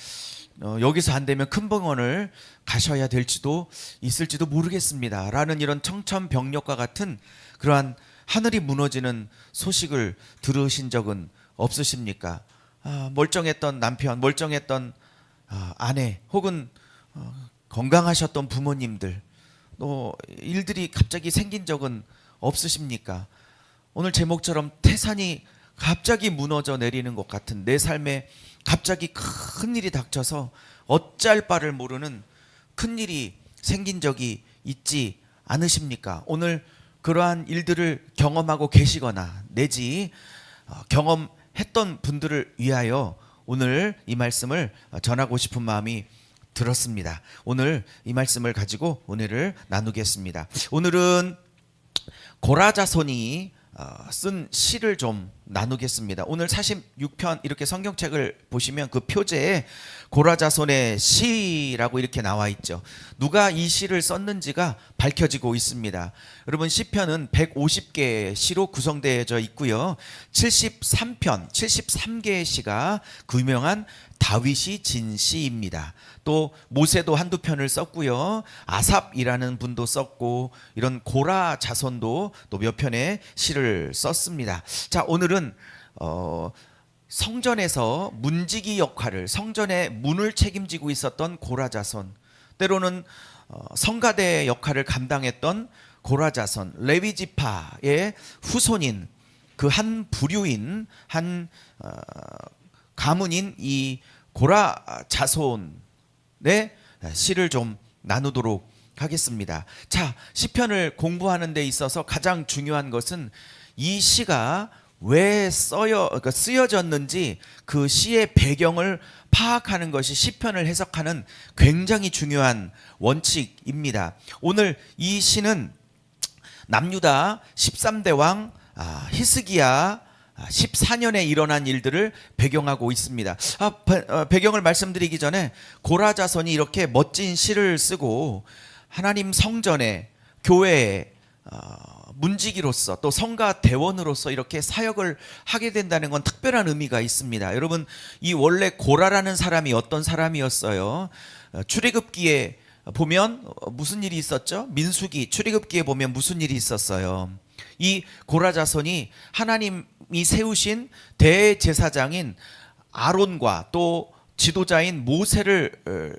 여기서 안 되면 큰 병원을 가셔야 될지도 있을지도 모르겠습니다 라는 이런 청천벽력과 같은 그러한 하늘이 무너지는 소식을 들으신 적은 없으십니까? 멀쩡했던 남편, 멀쩡했던 아내, 혹은 건강하셨던 부모님들, 또 일들이 갑자기 생긴 적은 없으십니까? 오늘 제목처럼 태산이 갑자기 무너져 내리는 것 같은 내 삶에 갑자기 큰 일이 닥쳐서 어찌할 바를 모르는 큰 일이 생긴 적이 있지 않으십니까? 오늘 그러한 일들을 경험하고 계시거나 내지 경험했던 분들을 위하여 오늘 이 말씀을 전하고 싶은 마음이 들었습니다. 오늘 이 말씀을 가지고 은혜를 나누겠습니다. 오늘은 고라자손이 쓴 시를 좀 나누겠습니다. 오늘 46편 이렇게 성경책을 보시면 그 표제에 고라자손의 시라고 이렇게 나와 있죠. 누가 이 시를 썼는지가 밝혀지고 있습니다. 여러분, 시편은 150개의 시로 구성되어져 있고요. 73개의 시가 그 유명한 다윗이 진 시입니다. 또 모세도 한두 편을 썼고요. 아삽이라는 분도 썼고, 이런 고라 자손도 또 몇 편의 시를 썼습니다. 자, 오늘은 성전에서 문지기 역할을, 성전의 문을 책임지고 있었던 고라 자손, 때로는 성가대 역할을 감당했던 고라 자손, 레위 지파의 후손인 그 한 부류인 한 가문인 이 고라 자손의 시를 좀 나누도록 하겠습니다. 자, 시편을 공부하는 데 있어서 가장 중요한 것은 이 시가 왜 쓰여졌는지 그 시의 배경을 파악하는 것이 시편을 해석하는 굉장히 중요한 원칙입니다. 오늘 이 시는 남유다 13대 왕 히스기야 14년에 일어난 일들을 배경하고 있습니다. 배경을 말씀드리기 전에 고라 자손이 이렇게 멋진 시를 쓰고 하나님 성전에, 교회에 문지기로서 또 성가 대원으로서 이렇게 사역을 하게 된다는 건 특별한 의미가 있습니다. 여러분, 이 원래 고라라는 사람이 어떤 사람이었어요? 출애굽기에 보면 무슨 일이 있었죠? 민수기 출애굽기에 보면 무슨 일이 있었어요? 이 고라 자손이 하나님이 세우신 대제사장인 아론과 또 지도자인 모세를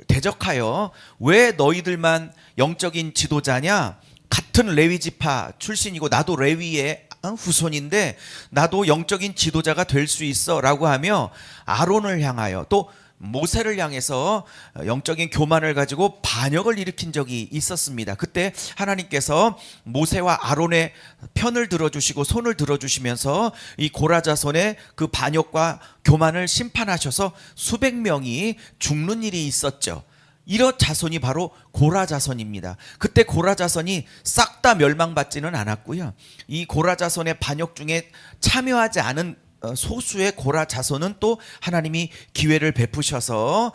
대적하여 왜 너희들만 영적인 지도자냐? 같은 레위 지파 출신이고 나도 레위의 후손인데 나도 영적인 지도자가 될 수 있어 라고 하며 아론을 향하여 또 모세를 향해서 영적인 교만을 가지고 반역을 일으킨 적이 있었습니다. 그때 하나님께서 모세와 아론의 편을 들어주시고 손을 들어주시면서 이 고라 자손의 그 반역과 교만을 심판하셔서 수백 명이 죽는 일이 있었죠. 이런 자손이 바로 고라 자손입니다. 그때 고라 자손이 싹 다 멸망받지는 않았고요. 이 고라 자손의 반역 중에 참여하지 않은 소수의 고라 자손은 또 하나님이 기회를 베푸셔서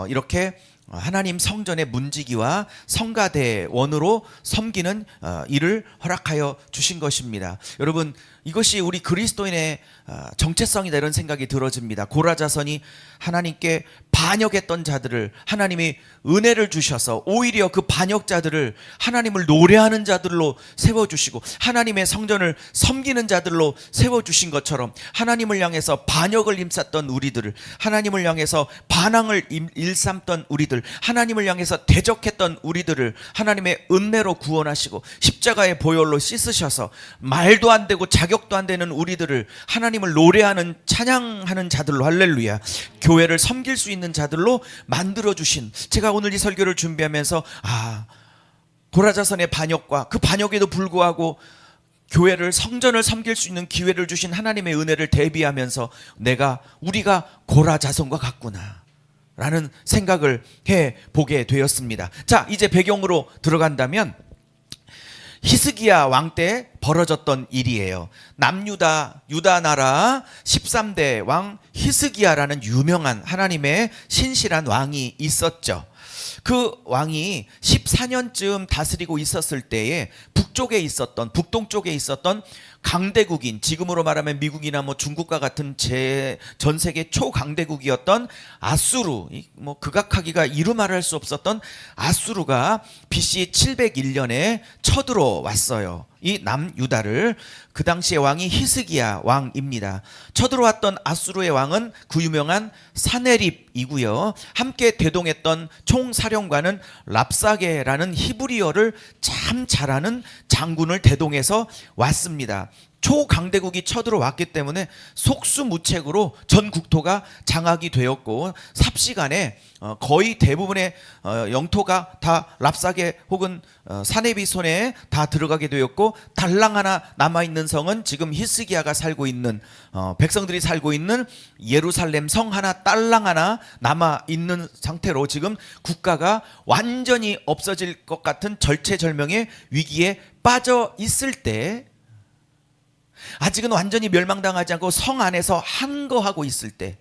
이렇게 하나님 성전의 문지기와 성가대원으로 섬기는 일을 허락하여 주신 것입니다. 여러분, 이것이 우리 그리스도인의 정체성이다 이런 생각이 들어집니다. 고라자손이 하나님께 반역했던 자들을 하나님이 은혜를 주셔서 오히려 그 반역자들을 하나님을 노래하는 자들로 세워주시고 하나님의 성전을 섬기는 자들로 세워주신 것처럼 하나님을 향해서 반역을 일삼던 우리들을, 하나님을 향해서 반항을 일삼던 우리들, 하나님을 향해서 대적했던 우리들을 하나님의 은혜로 구원하시고 십자가의 보혈로 씻으셔서 말도 안 되고 자격도 안 되는 우리들을 하나님을 노래하는 찬양하는 자들로, 할렐루야, 교회를 섬길 수 있는 자들로 만들어주신, 제가 오늘 이 설교를 준비하면서 고라자손의 반역과 그 반역에도 불구하고 교회를, 성전을 섬길 수 있는 기회를 주신 하나님의 은혜를 대비하면서 우리가 고라자손과 같구나 라는 생각을 해보게 되었습니다. 자, 이제 배경으로 들어간다면 히스기야 왕 때 벌어졌던 일이에요. 남유다, 유다 나라 13대 왕 히스기야라는 유명한 하나님의 신실한 왕이 있었죠. 그 왕이 14년쯤 다스리고 있었을 때에 북동쪽에 있었던 강대국인, 지금으로 말하면 미국이나 중국과 같은 전 세계 초강대국이었던 아수르, 극악하기가 이루말할 수 없었던 아수르가 BC 701년에 쳐들어왔어요. 이 남유다를. 그 당시의 왕이 히스기야 왕입니다. 쳐들어왔던 아수르의 왕은 그 유명한 사네립이고요. 함께 대동했던 총사령관은 랍사게라는 히브리어를 참 잘하는 장군을 대동해서 왔습니다. 초강대국이 쳐들어왔기 때문에 속수무책으로 전 국토가 장악이 되었고 삽시간에 거의 대부분의 영토가 다 랍사게 혹은 사네비 손에 다 들어가게 되었고, 달랑 하나 남아있는 성은 지금 히스기야가 살고 있는 백성들이 살고 있는 예루살렘 성 하나, 딸랑 하나 남아있는 상태로 지금 국가가 완전히 없어질 것 같은 절체절명의 위기에 빠져 있을 때, 아직은 완전히 멸망당하지 않고 성 안에서 한거하고 있을 때,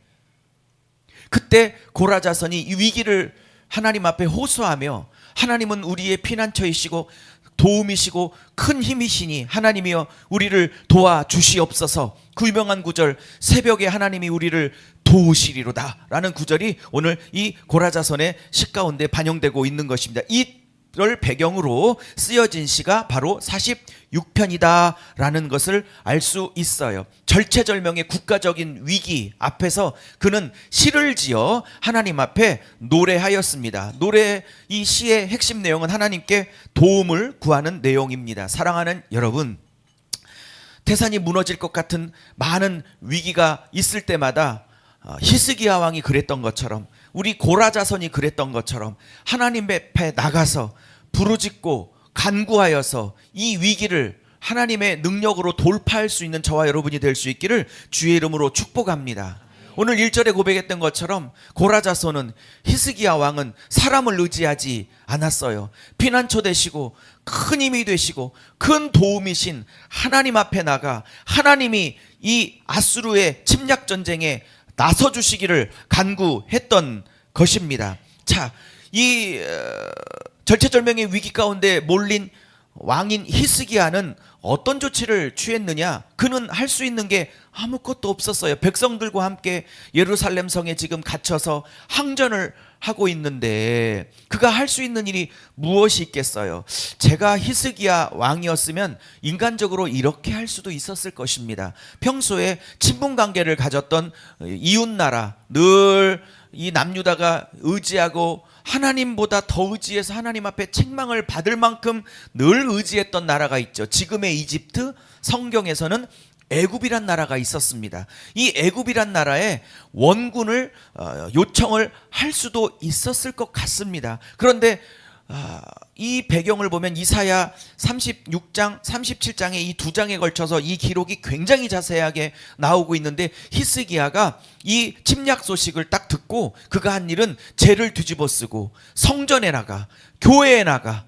그때 고라자손이 이 위기를 하나님 앞에 호소하며, 하나님은 우리의 피난처이시고 도움이시고 큰 힘이시니 하나님이여 우리를 도와주시옵소서, 그 유명한 구절, 새벽에 하나님이 우리를 도우시리로다 라는 구절이 오늘 이 고라자손의 시 가운데 반영되고 있는 것입니다. 이를 배경으로 쓰여진 시가 바로 46편이다 라는 것을 알 수 있어요. 절체절명의 국가적인 위기 앞에서 그는 시를 지어 하나님 앞에 노래하였습니다. 이 시의 핵심 내용은 하나님께 도움을 구하는 내용입니다. 사랑하는 여러분, 태산이 무너질 것 같은 많은 위기가 있을 때마다 히스기야 왕이 그랬던 것처럼, 우리 고라자손이 그랬던 것처럼 하나님 앞에 나가서 부르짖고 간구하여서 이 위기를 하나님의 능력으로 돌파할 수 있는 저와 여러분이 될 수 있기를 주의 이름으로 축복합니다. 오늘 1절에 고백했던 것처럼 고라자손은, 히스기야 왕은 사람을 의지하지 않았어요. 피난처 되시고 큰 힘이 되시고 큰 도움이신 하나님 앞에 나가 하나님이 이 아수르의 침략 전쟁에 나서 주시기를 간구했던 것입니다. 자, 이 절체절명의 위기 가운데 몰린 왕인 히스기야는 어떤 조치를 취했느냐? 그는 할 수 있는 게 아무것도 없었어요. 백성들과 함께 예루살렘 성에 지금 갇혀서 항전을 하고 있는데 그가 할 수 있는 일이 무엇이 있겠어요? 제가 히스기야 왕이었으면 인간적으로 이렇게 할 수도 있었을 것입니다. 평소에 친분 관계를 가졌던 이웃나라, 늘 이 남유다가 의지하고 하나님보다 더 의지해서 하나님 앞에 책망을 받을 만큼 늘 의지했던 나라가 있죠. 지금의 이집트, 성경에서는 애굽이란 나라가 있었습니다. 이 애굽이란 나라에 원군을 요청을 할 수도 있었을 것 같습니다. 그런데 이 배경을 보면 이사야 36장, 37장의 이 두 장에 걸쳐서 이 기록이 굉장히 자세하게 나오고 있는데, 히스기야가 이 침략 소식을 딱 듣고 그가 한 일은 죄를 뒤집어 쓰고 성전에 나가, 교회에 나가,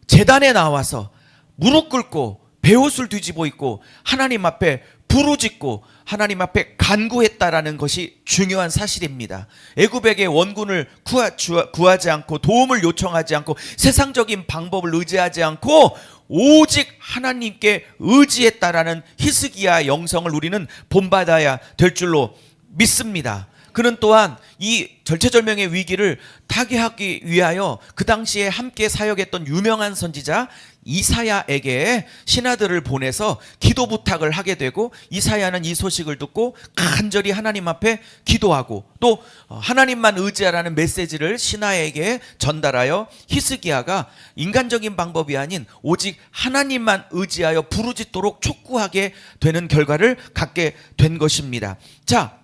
제단에 나와서 무릎 꿇고 베옷을 뒤집어 입고 하나님 앞에 부르짖고 하나님 앞에 간구했다라는 것이 중요한 사실입니다. 애굽에게 원군을 구하지 않고 도움을 요청하지 않고 세상적인 방법을 의지하지 않고 오직 하나님께 의지했다라는 히스기야 영성을 우리는 본받아야 될 줄로 믿습니다. 그는 또한 이 절체절명의 위기를 타개하기 위하여 그 당시에 함께 사역했던 유명한 선지자 이사야에게 신하들을 보내서 기도 부탁을 하게 되고, 이사야는 이 소식을 듣고 간절히 하나님 앞에 기도하고 또 하나님만 의지하라는 메시지를 신하에게 전달하여 히스기야가 인간적인 방법이 아닌 오직 하나님만 의지하여 부르짖도록 촉구하게 되는 결과를 갖게 된 것입니다. 자,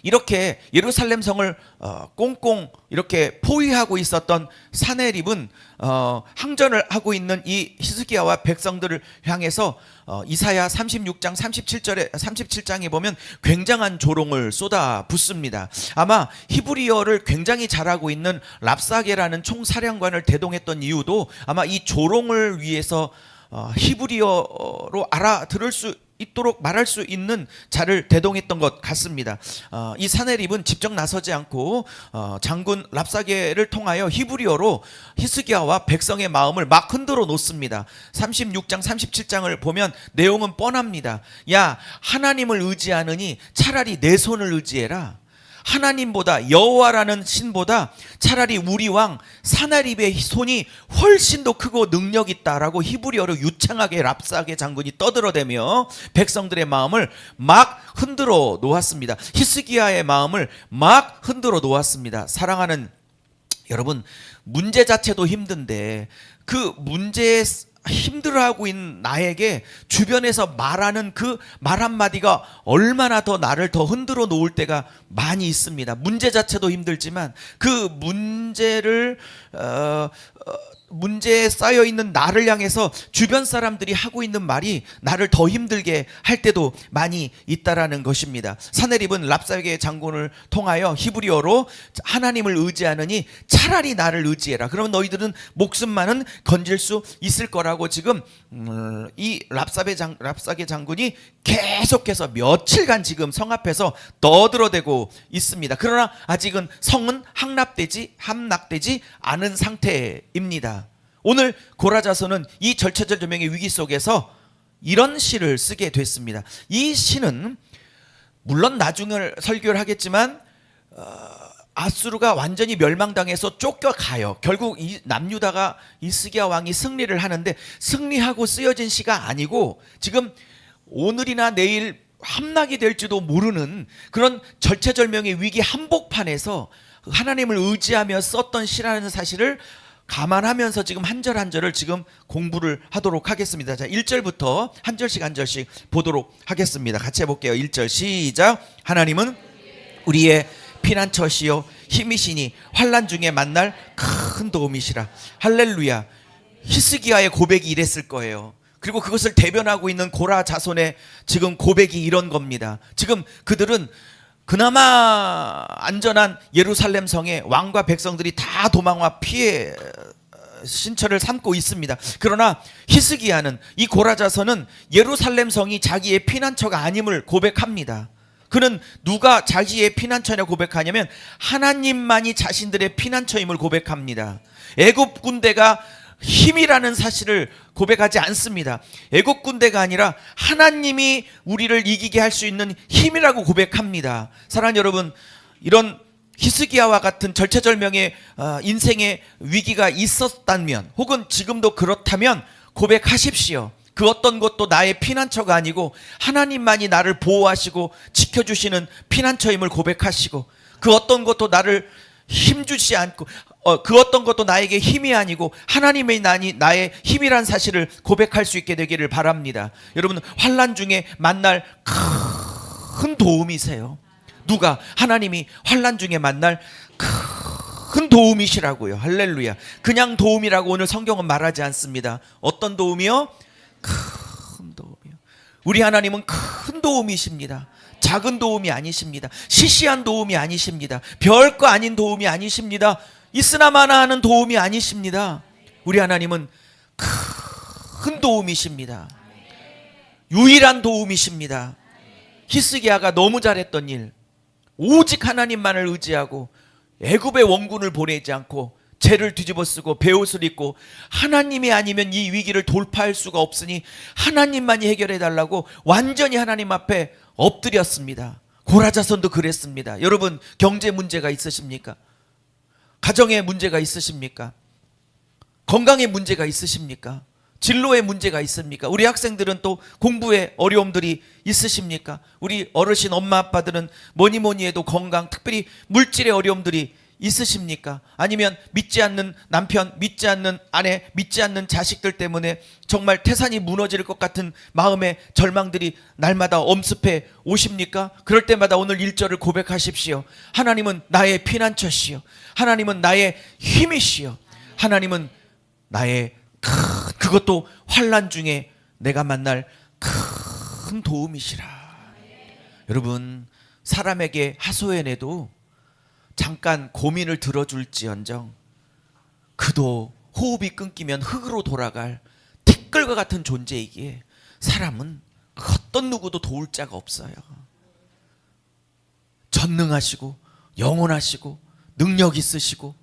이렇게 예루살렘 성을 꽁꽁 이렇게 포위하고 있었던 사네립은 항전을 하고 있는 이 히스기야와 백성들을 향해서 이사야 36장 37장에 보면 굉장한 조롱을 쏟아붓습니다. 아마 히브리어를 굉장히 잘하고 있는 랍사게라는 총사령관을 대동했던 이유도 아마 이 조롱을 위해서 히브리어로 알아들을 수 있도록 말할 수 있는 자를 대동했던 것 같습니다. 이 사네립은 직접 나서지 않고 장군 랍사게를 통하여 히브리어로 히스기야와 백성의 마음을 막 흔들어 놓습니다. 36장 37장을 보면 내용은 뻔합니다. 야, 하나님을 의지하느니 차라리 내 손을 의지해라. 하나님보다, 여호와라는 신보다 차라리 우리 왕 사나립의 손이 훨씬 더 크고 능력 있다라고 히브리어로 유창하게 랍사게 장군이 떠들어대며 백성들의 마음을 막 흔들어 놓았습니다. 히스기야의 마음을 막 흔들어 놓았습니다. 사랑하는 여러분, 문제 자체도 힘든데 그 문제에 힘들어하고 있는 나에게 주변에서 말하는 그 말 한마디가 얼마나 더 나를 더 흔들어 놓을 때가 많이 있습니다. 문제 자체도 힘들지만 그 문제에 쌓여 있는 나를 향해서 주변 사람들이 하고 있는 말이 나를 더 힘들게 할 때도 많이 있다라는 것입니다. 사네립은 랍사게 장군을 통하여 히브리어로 하나님을 의지하느니 차라리 나를 의지해라. 그러면 너희들은 목숨만은 건질 수 있을 거라고 지금 이 랍사게 장군이 계속해서 며칠간 지금 성 앞에서 떠들어대고 있습니다. 그러나 아직은 성은 함락되지 않은 상태입니다. 오늘 고라자서는 이 절체절명의 위기 속에서 이런 시를 쓰게 됐습니다. 이 시는 물론 나중에 설교를 하겠지만 아수르가 완전히 멸망당해서 쫓겨가요. 결국 이 남유다가 히스기야 왕이 승리를 하는데, 승리하고 쓰여진 시가 아니고 지금 오늘이나 내일 함락이 될지도 모르는 그런 절체절명의 위기 한복판에서 하나님을 의지하며 썼던 시라는 사실을 감안하면서 지금 한 절 한 절을 지금 공부를 하도록 하겠습니다. 자, 1절부터 한 절씩 보도록 하겠습니다. 같이 해볼게요. 1절 시작. 하나님은 우리의 피난처시요 힘이시니 환난 중에 만날 큰 도움이시라. 할렐루야. 히스기야의 고백이 이랬을 거예요. 그리고 그것을 대변하고 있는 고라 자손의 지금 고백이 이런 겁니다. 지금 그들은 그나마 안전한 예루살렘 성에 왕과 백성들이 다 도망와 피해 신처를 삼고 있습니다. 그러나 히스기야는, 이 고라 자손은 예루살렘 성이 자기의 피난처가 아님을 고백합니다. 그는 누가 자기의 피난처냐 고백하냐면 하나님만이 자신들의 피난처임을 고백합니다. 애굽 군대가 힘이라는 사실을 고백하지 않습니다. 애국 군대가 아니라 하나님이 우리를 이기게 할 수 있는 힘이라고 고백합니다. 사랑하는 여러분, 이런 히스기야와 같은 절체절명의 인생의 위기가 있었다면, 혹은 지금도 그렇다면 고백하십시오. 그 어떤 것도 나의 피난처가 아니고 하나님만이 나를 보호하시고 지켜주시는 피난처임을 고백하시고, 그 어떤 것도 나를 힘주지 않고 그 어떤 것도 나에게 힘이 아니고 하나님의 나의 힘이란 사실을 고백할 수 있게 되기를 바랍니다. 여러분, 환난 중에 만날 큰 도움이세요. 누가? 하나님이 환난 중에 만날 큰 도움이시라고요. 할렐루야. 그냥 도움이라고 오늘 성경은 말하지 않습니다. 어떤 도움이요? 큰 도움이요. 우리 하나님은 큰 도움이십니다. 작은 도움이 아니십니다. 시시한 도움이 아니십니다. 별거 아닌 도움이 아니십니다. 있으나마나 하는 도움이 아니십니다. 우리 하나님은 큰 도움이십니다. 유일한 도움이십니다. 히스기야가 너무 잘했던 일, 오직 하나님만을 의지하고 애굽의 원군을 보내지 않고 죄를 뒤집어쓰고 베옷을 입고 하나님이 아니면 이 위기를 돌파할 수가 없으니 하나님만이 해결해 달라고 완전히 하나님 앞에 엎드렸습니다. 고라자손도 그랬습니다. 여러분, 경제 문제가 있으십니까? 가정에 문제가 있으십니까? 건강에 문제가 있으십니까? 진로에 문제가 있습니까? 우리 학생들은 또 공부에 어려움들이 있으십니까? 우리 어르신 엄마 아빠들은 뭐니 해도 건강, 특별히 물질의 어려움들이 있으십니까? 아니면 믿지 않는 남편, 믿지 않는 아내, 믿지 않는 자식들 때문에 정말 태산이 무너질 것 같은 마음의 절망들이 날마다 엄습해 오십니까? 그럴 때마다 오늘 1절을 고백하십시오. 하나님은 나의 피난처시요, 하나님은 나의 힘이시요, 하나님은 나의 그것도 환난 중에 내가 만날 큰 도움이시라. 여러분, 사람에게 하소연해도 잠깐 고민을 들어줄지언정 그도 호흡이 끊기면 흙으로 돌아갈 티끌과 같은 존재이기에 사람은 어떤 누구도 도울 자가 없어요. 전능하시고 영원하시고 능력 있으시고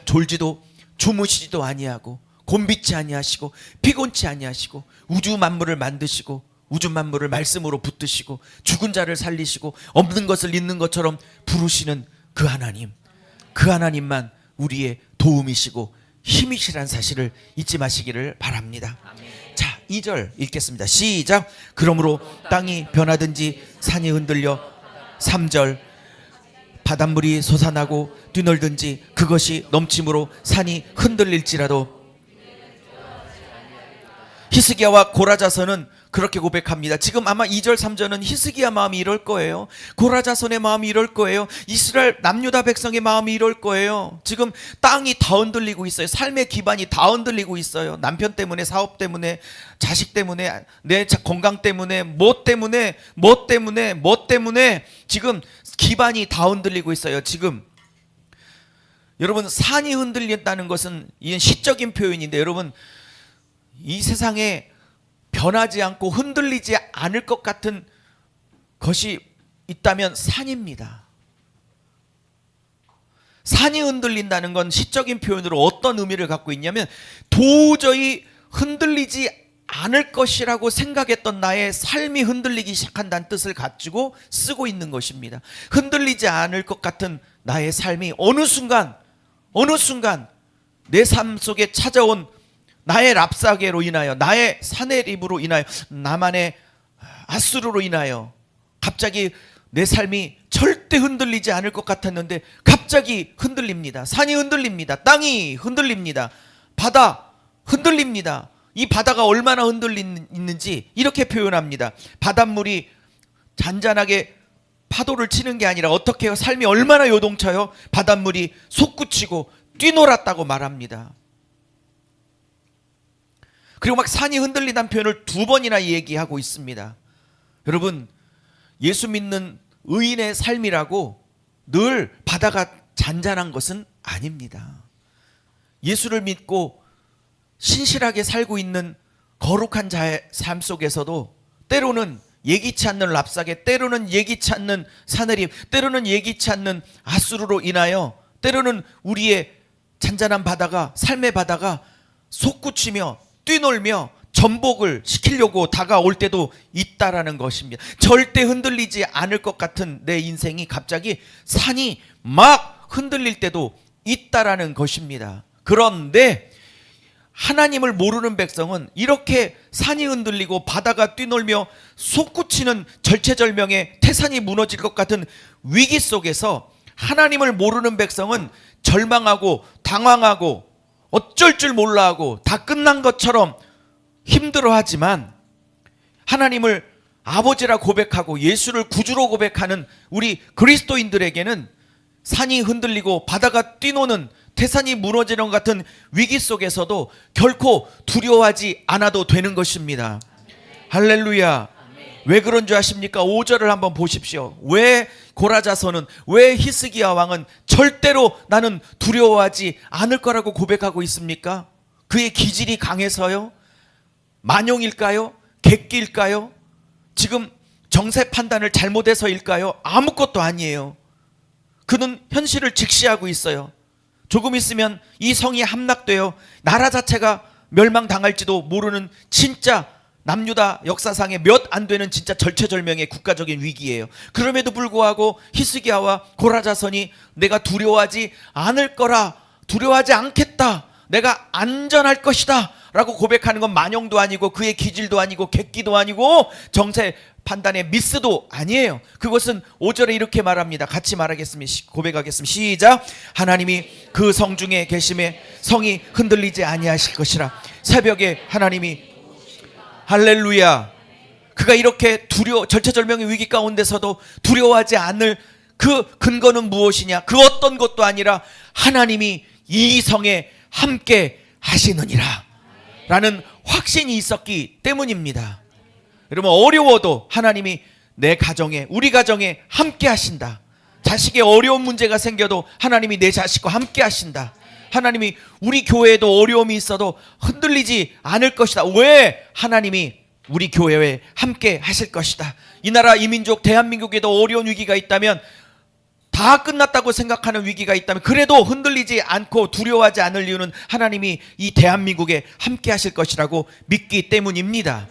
졸지도 주무시지도 아니하고 곤비치 아니하시고 피곤치 아니하시고 우주 만물을 만드시고 우주 만물을 말씀으로 붙드시고 죽은 자를 살리시고 없는 것을 있는 것처럼 부르시는 그 하나님, 그 하나님만 우리의 도움이시고 힘이시란 사실을 잊지 마시기를 바랍니다. 자, 2절 읽겠습니다. 시작. 그러므로 땅이 변하든지 산이 흔들려. 3절. 바닷물이 솟아나고 뛰놀든지 그것이 넘침으로 산이 흔들릴지라도. 히스기야와 고라자손은 그렇게 고백합니다. 지금 아마 2절 3절은 히스기야 마음이 이럴 거예요. 고라자손의 마음이 이럴 거예요. 이스라엘 남유다 백성의 마음이 이럴 거예요. 지금 땅이 다 흔들리고 있어요. 삶의 기반이 다 흔들리고 있어요. 남편 때문에, 사업 때문에, 자식 때문에, 내 건강 때문에, 뭐 때문에 지금 기반이 다 흔들리고 있어요. 지금 여러분, 산이 흔들린다는 것은 이건 시적인 표현인데, 여러분, 이 세상에 변하지 않고 흔들리지 않을 것 같은 것이 있다면 산입니다. 산이 흔들린다는 건 시적인 표현으로 어떤 의미를 갖고 있냐면 도저히 흔들리지 않을 것이라고 생각했던 나의 삶이 흔들리기 시작한다는 뜻을 가지고 쓰고 있는 것입니다. 흔들리지 않을 것 같은 나의 삶이 어느 순간 내 삶 속에 찾아온 나의 랍사게로 인하여, 나의 사내립으로 인하여, 나만의 아수르로 인하여 갑자기 내 삶이 절대 흔들리지 않을 것 같았는데 갑자기 흔들립니다. 산이 흔들립니다. 땅이 흔들립니다. 바다 흔들립니다. 이 바다가 얼마나 흔들리는지 이렇게 표현합니다. 바닷물이 잔잔하게 파도를 치는 게 아니라 어떻게 해요? 삶이 얼마나 요동쳐요? 바닷물이 솟구치고 뛰놀았다고 말합니다. 그리고 막 산이 흔들리다는 표현을 2번이나 얘기하고 있습니다. 여러분, 예수 믿는 의인의 삶이라고 늘 바다가 잔잔한 것은 아닙니다. 예수를 믿고 신실하게 살고 있는 거룩한 자의 삶 속에서도 때로는 예기치 않는 랍사게, 때로는 예기치 않는 사내립, 때로는 예기치 않는 아수르로 인하여 때로는 우리의 잔잔한 바다가, 삶의 바다가 솟구치며 뛰놀며 전복을 시키려고 다가올 때도 있다라는 것입니다. 절대 흔들리지 않을 것 같은 내 인생이 갑자기 산이 막 흔들릴 때도 있다라는 것입니다. 그런데 하나님을 모르는 백성은 이렇게 산이 흔들리고 바다가 뛰놀며 솟구치는 절체절명의 태산이 무너질 것 같은 위기 속에서 하나님을 모르는 백성은 절망하고 당황하고 어쩔 줄 몰라 하고 다 끝난 것처럼 힘들어하지만 하나님을 아버지라 고백하고 예수를 구주로 고백하는 우리 그리스도인들에게는 산이 흔들리고 바다가 뛰노는 태산이 무너지는 것 같은 위기 속에서도 결코 두려워하지 않아도 되는 것입니다. 할렐루야. 왜 그런 줄 아십니까? 5절을 한번 보십시오. 왜 고라자손은, 왜 히스기야 왕은 절대로 나는 두려워하지 않을 거라고 고백하고 있습니까? 그의 기질이 강해서요? 만용일까요? 객기일까요? 지금 정세 판단을 잘못해서일까요? 아무것도 아니에요. 그는 현실을 직시하고 있어요. 조금 있으면 이 성이 함락되어 나라 자체가 멸망당할지도 모르는 진짜 남유다 역사상에 몇 안 되는 진짜 절체절명의 국가적인 위기예요. 그럼에도 불구하고 히스기야와 고라자선이 내가 두려워하지 않을 거라, 두려워하지 않겠다, 내가 안전할 것이다 라고 고백하는 건 만영도 아니고 그의 기질도 아니고 객기도 아니고 정세 판단의 미스도 아니에요. 그것은 5절에 이렇게 말합니다. 같이 말하겠습니다. 고백하겠습니다. 시작. 하나님이 그 성 중에 계심에 성이 흔들리지 아니하실 것이라. 새벽에 하나님이, 할렐루야, 그가 이렇게 절체절명의 위기 가운데서도 두려워하지 않을 그 근거는 무엇이냐? 그 어떤 것도 아니라 하나님이 이 성에 함께 하시느니라 라는 확신이 있었기 때문입니다. 여러분, 어려워도 하나님이 내 가정에, 우리 가정에 함께 하신다. 자식의 어려운 문제가 생겨도 하나님이 내 자식과 함께 하신다. 하나님이 우리 교회에도 어려움이 있어도 흔들리지 않을 것이다. 왜? 하나님이 우리 교회에 함께 하실 것이다. 이 나라 이 민족 대한민국에도 어려운 위기가 있다면, 다 끝났다고 생각하는 위기가 있다면 그래도 흔들리지 않고 두려워하지 않을 이유는 하나님이 이 대한민국에 함께 하실 것이라고 믿기 때문입니다.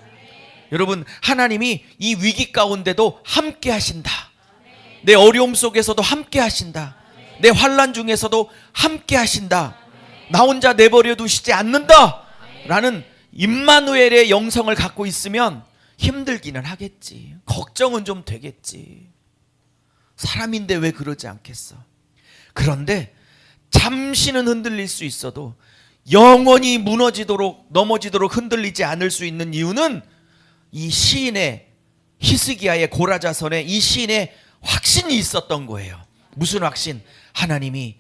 여러분, 하나님이 이 위기 가운데도 함께 하신다. 내 어려움 속에서도 함께 하신다. 내 환난 중에서도 함께 하신다. 나 혼자 내버려 두시지 않는다 라는 임마누엘의 영성을 갖고 있으면 힘들기는 하겠지. 걱정은 좀 되겠지. 사람인데 왜 그러지 않겠어? 그런데 잠시는 흔들릴 수 있어도 영원히 무너지도록, 넘어지도록 흔들리지 않을 수 있는 이유는 이 시인의, 히스기야의 고라자선에 이 시인의 확신이 있었던 거예요. 무슨 확신? 하나님이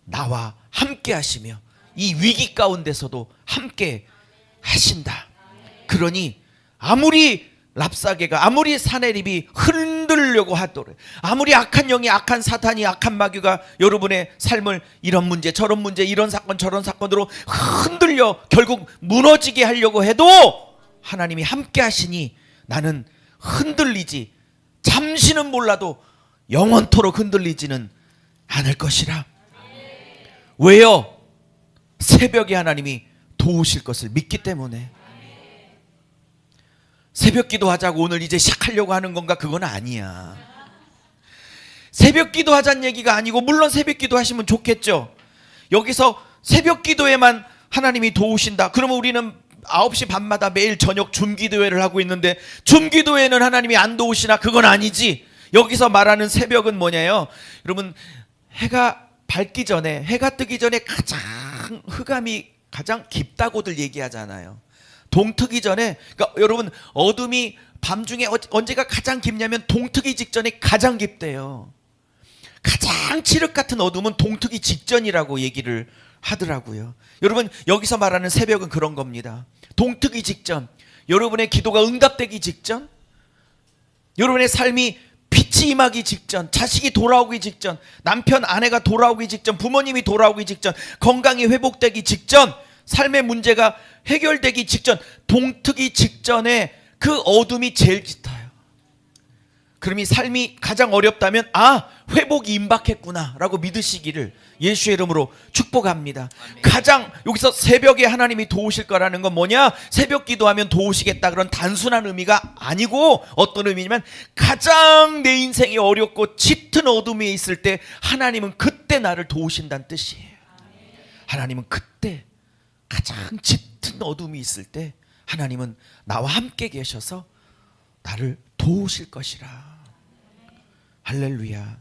나와 함께 하시며 이 위기 가운데서도 함께 하신다. 그러니 아무리 랍사게가, 아무리 사내립이 흔들려고 하더라도, 아무리 악한 영이, 악한 사탄이, 악한 마귀가 여러분의 삶을 이런 문제 저런 문제, 이런 사건 저런 사건으로 흔들려 결국 무너지게 하려고 해도 하나님이 함께 하시니 나는 흔들리지, 잠시는 몰라도 영원토록 흔들리지는 않을 것이라. 왜요? 새벽에 하나님이 도우실 것을 믿기 때문에. 새벽 기도하자고 오늘 이제 시작하려고 하는 건가? 그건 아니야. 새벽 기도하자는 얘기가 아니고, 물론 새벽 기도하시면 좋겠죠. 여기서 새벽 기도에만 하나님이 도우신다. 그러면 우리는 9시 반마다 매일 저녁 줌기도회를 하고 있는데 줌기도회는 하나님이 안 도우시나? 그건 아니지. 여기서 말하는 새벽은 뭐냐요? 여러분, 해가 밝기 전에, 해가 뜨기 전에 가장 흑암이 가장 깊다고들 얘기하잖아요. 동트기 전에, 그러니까 여러분, 어둠이 밤중에 언제가 가장 깊냐면 동트기 직전에 가장 깊대요. 가장 칠흑 같은 어둠은 동트기 직전이라고 얘기를 하더라고요. 여러분, 여기서 말하는 새벽은 그런 겁니다. 동트기 직전, 여러분의 기도가 응답되기 직전, 여러분의 삶이 빛이 임하기 직전, 자식이 돌아오기 직전, 남편 아내가 돌아오기 직전, 부모님이 돌아오기 직전, 건강이 회복되기 직전, 삶의 문제가 해결되기 직전, 동트기 직전에 그 어둠이 제일 짙어요. 그럼 이 삶이 가장 어렵다면, 아, 회복이 임박했구나 라고 믿으시기를 예수의 이름으로 축복합니다. 가장 여기서 새벽에 하나님이 도우실 거라는 건 뭐냐? 새벽 기도하면 도우시겠다, 그런 단순한 의미가 아니고 어떤 의미냐면, 가장 내 인생이 어렵고 짙은 어둠에 있을 때 하나님은 그때 나를 도우신다는 뜻이에요. 하나님은 그때 가장 짙은 어둠이 있을 때 하나님은 나와 함께 계셔서 나를 도우실 것이라. 할렐루야.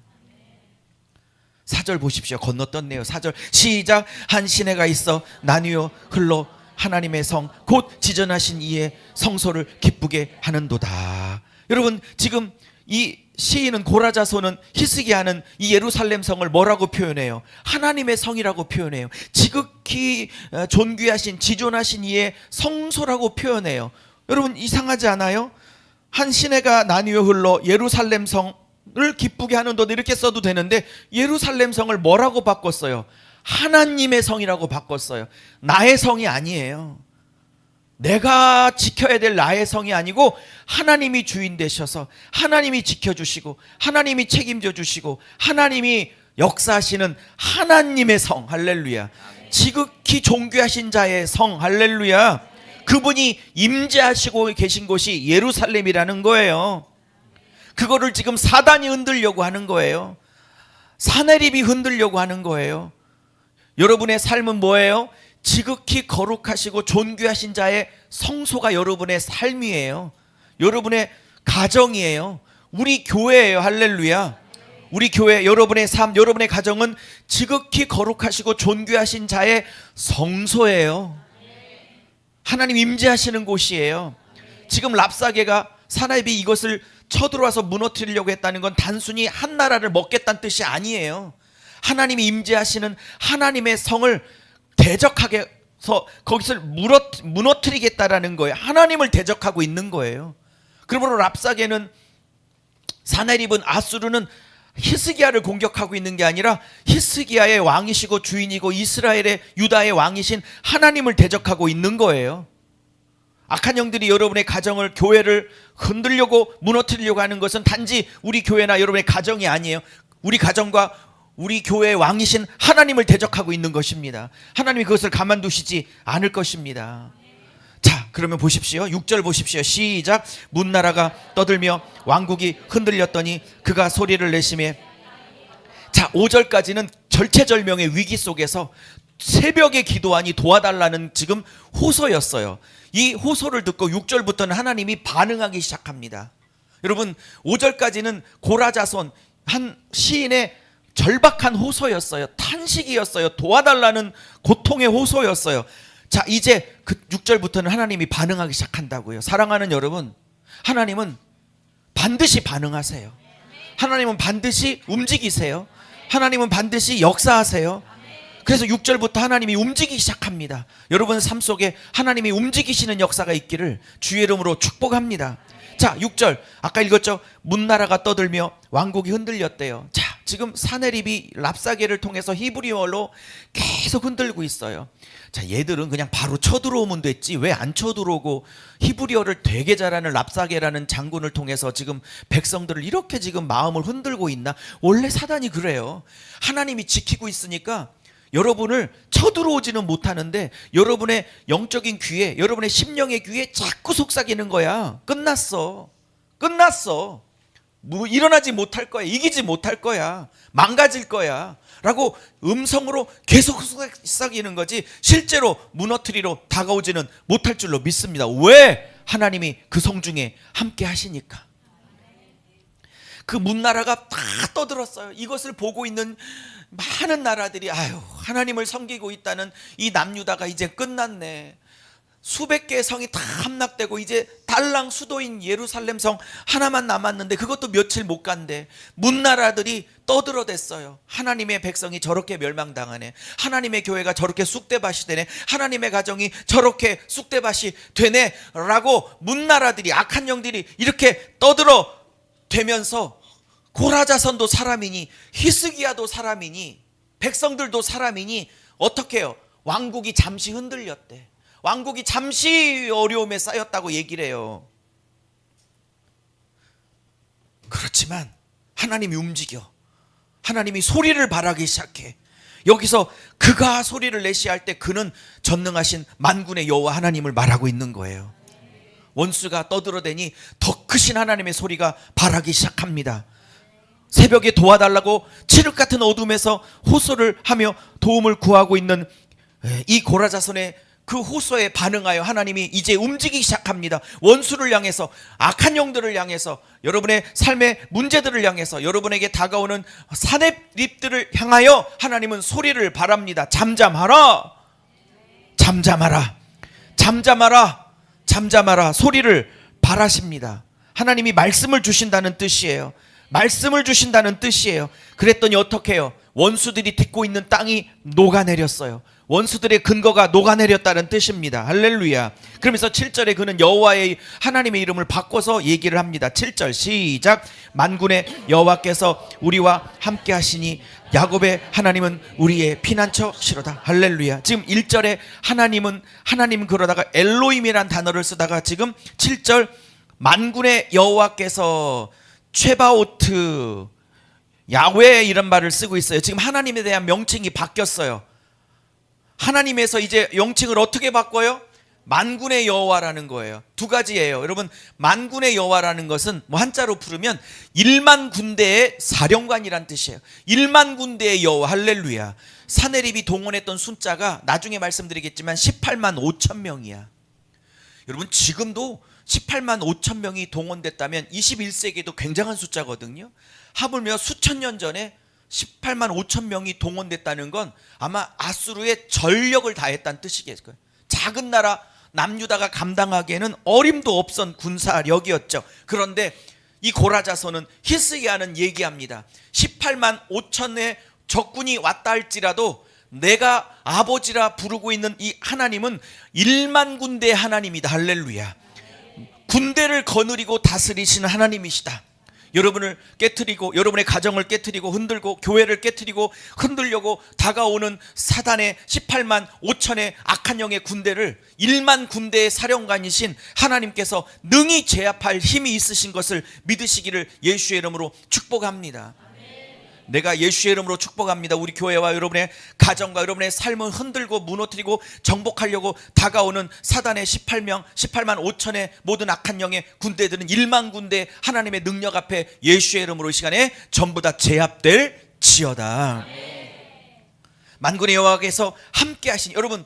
4절 보십시오. 건너떴네요. 4절 시작. 한 시내가 있어 나뉘어 흘러 하나님의 성 곧 지전하신 이의 성소를 기쁘게 하는도다. 여러분, 지금 이 시인은, 고라자손은, 히스기야는 이 예루살렘 성을 뭐라고 표현해요? 하나님의 성이라고 표현해요. 지극히 존귀하신, 지존하신 이의 성소라고 표현해요. 여러분, 이상하지 않아요? 한 시내가 나뉘어 흘러 예루살렘 성을 기쁘게 하는도다 이렇게 써도 되는데, 예루살렘 성을 뭐라고 바꿨어요? 하나님의 성이라고 바꿨어요. 나의 성이 아니에요. 내가 지켜야 될 나의 성이 아니고 하나님이 주인 되셔서 하나님이 지켜주시고 하나님이 책임져 주시고 하나님이 역사하시는 하나님의 성, 할렐루야. 지극히 존귀하신 자의 성, 할렐루야. 그분이 임재하시고 계신 곳이 예루살렘이라는 거예요. 그거를 지금 사단이 흔들려고 하는 거예요. 사내립이 흔들려고 하는 거예요. 여러분의 삶은 뭐예요? 지극히 거룩하시고 존귀하신 자의 성소가 여러분의 삶이에요. 여러분의 가정이에요. 우리 교회예요. 할렐루야. 우리 교회, 여러분의 삶, 여러분의 가정은 지극히 거룩하시고 존귀하신 자의 성소예요. 하나님 임재하시는 곳이에요. 지금 랍사게가 사내립이 이것을 쳐들어와서 무너뜨리려고 했다는 건 단순히 한 나라를 먹겠다는 뜻이 아니에요. 하나님이 임재하시는 하나님의 성을 대적하게 해서 거기서 무너뜨리겠다라는 거예요. 하나님을 대적하고 있는 거예요. 그러므로 랍사게는, 사내립은, 아수르는 히스기야를 공격하고 있는 게 아니라 히스기야의 왕이시고 주인이고 이스라엘의, 유다의 왕이신 하나님을 대적하고 있는 거예요. 악한 영들이 여러분의 가정을, 교회를 흔들려고 무너뜨리려고 하는 것은 단지 우리 교회나 여러분의 가정이 아니에요. 우리 가정과 우리 교회의 왕이신 하나님을 대적하고 있는 것입니다. 하나님이 그것을 가만두시지 않을 것입니다. 자, 그러면 보십시오. 6절 보십시오. 시작. 문나라가 떠들며 왕국이 흔들렸더니 그가 소리를 내심에. 자, 5절까지는 절체절명의 위기 속에서 새벽에 기도하니 도와달라는 지금 호소였어요. 이 호소를 듣고 6절부터는 하나님이 반응하기 시작합니다. 여러분, 5절까지는 고라자손, 한 시인의 절박한 호소였어요. 탄식이었어요. 도와달라는 고통의 호소였어요. 자, 이제 그 6절부터는 하나님이 반응하기 시작한다고요. 사랑하는 여러분, 하나님은 반드시 반응하세요. 하나님은 반드시 움직이세요. 하나님은 반드시 역사하세요. 그래서 6절부터 하나님이 움직이기 시작합니다. 여러분 삶 속에 하나님이 움직이시는 역사가 있기를 주의 이름으로 축복합니다. 자, 6절 아까 읽었죠? 문나라가 떠들며 왕국이 흔들렸대요. 자, 지금 사내립이 랍사게를 통해서 히브리어로 계속 흔들고 있어요. 자, 얘들은 그냥 바로 쳐들어오면 됐지 왜 안 쳐들어오고 히브리어를 되게 잘하는 랍사게라는 장군을 통해서 지금 백성들을 이렇게 지금 마음을 흔들고 있나? 원래 사단이 그래요. 하나님이 지키고 있으니까 여러분을 쳐들어오지는 못하는데 여러분의 영적인 귀에, 여러분의 심령의 귀에 자꾸 속삭이는 거야. 끝났어. 끝났어. 뭐 일어나지 못할 거야. 이기지 못할 거야. 망가질 거야. 라고 음성으로 계속 속삭이는 거지 실제로 무너뜨리러 다가오지는 못할 줄로 믿습니다. 왜? 하나님이 그 성중에 함께 하시니까. 그 문나라가 다 떠들었어요. 이것을 보고 있는 많은 나라들이 아유, 하나님을 섬기고 있다는 이 남유다가 이제 끝났네. 수백 개의 성이 다 함락되고 이제 달랑 수도인 예루살렘 성 하나만 남았는데 그것도 며칠 못 간대. 문나라들이 떠들어댔어요. 하나님의 백성이 저렇게 멸망당하네. 하나님의 교회가 저렇게 쑥대밭이 되네. 하나님의 가정이 저렇게 쑥대밭이 되네 라고 문나라들이, 악한 영들이 이렇게 떠들어대면서 고라자선도 사람이니 히스기야도 사람이니 백성들도 사람이니 어떻게 해요? 왕국이 잠시 흔들렸대. 왕국이 잠시 어려움에 쌓였다고 얘기를 해요. 그렇지만 하나님이 움직여. 하나님이 소리를 발하기 시작해. 여기서 그가 소리를 내시할 때 그는 전능하신 만군의 여호와 하나님을 말하고 있는 거예요. 원수가 떠들어대니 더 크신 하나님의 소리가 발하기 시작합니다. 새벽에 도와달라고 칠흑 같은 어둠에서 호소를 하며 도움을 구하고 있는 이 고라자손의 그 호소에 반응하여 하나님이 이제 움직이기 시작합니다. 원수를 향해서, 악한 영들을 향해서, 여러분의 삶의 문제들을 향해서, 여러분에게 다가오는 사내립들을 향하여 하나님은 소리를 바랍니다. 잠잠하라, 잠잠하라, 잠잠하라, 잠잠하라. 소리를 바라십니다. 하나님이 말씀을 주신다는 뜻이에요. 말씀을 주신다는 뜻이에요. 그랬더니 어떻게 해요? 원수들이 딛고 있는 땅이 녹아내렸어요. 원수들의 근거가 녹아내렸다는 뜻입니다. 할렐루야. 그러면서 7절에 그는 여호와의 하나님의 이름을 바꿔서 얘기를 합니다. 7절 시작. 만군의 여호와께서 우리와 함께 하시니 야곱의 하나님은 우리의 피난처시로다. 할렐루야. 지금 1절에 하나님 그러다가 엘로힘이란 단어를 쓰다가 지금 7절 만군의 여호와께서 최바오트 야훼 이런 말을 쓰고 있어요. 지금 하나님에 대한 명칭이 바뀌었어요. 하나님에서 이제 명칭을 어떻게 바꿔요? 만군의 여호와라는 거예요. 두 가지예요. 여러분, 만군의 여호와라는 것은 뭐 한자로 부르면 1만 군대의 사령관이란 뜻이에요. 1만 군대의 여호와. 할렐루야. 사내립이 동원했던 숫자가 나중에 말씀드리겠지만 18만 5천 명이야. 여러분, 지금도 18만 5천 명이 동원됐다면 21세기에도 굉장한 숫자거든요. 하물며 수천 년 전에 18만 5천 명이 동원됐다는 건 아마 아수르의 전력을 다했다는 뜻이겠고요. 작은 나라 남유다가 감당하기에는 어림도 없던 군사력이었죠. 그런데 이 고라자서는 히스기야는 얘기합니다. 18만 5천의 적군이 왔다 할지라도 내가 아버지라 부르고 있는 이 하나님은 1만 군대의 하나님이다. 할렐루야. 군대를 거느리고 다스리시는 하나님이시다. 여러분을 깨트리고 여러분의 가정을 깨트리고 흔들고 교회를 깨트리고 흔들려고 다가오는 사단의 18만 5천의 악한 영의 군대를 1만 군대의 사령관이신 하나님께서 능히 제압할 힘이 있으신 것을 믿으시기를 예수의 이름으로 축복합니다. 내가 예수의 이름으로 축복합니다. 우리 교회와 여러분의 가정과 여러분의 삶을 흔들고 무너뜨리고 정복하려고 다가오는 사단의 18만 5천의 모든 악한 영의 군대들은 1만 군대 하나님의 능력 앞에 예수의 이름으로 이 시간에 전부 다 제압될 지어다. 만군의 여호와께서 함께 하시니, 여러분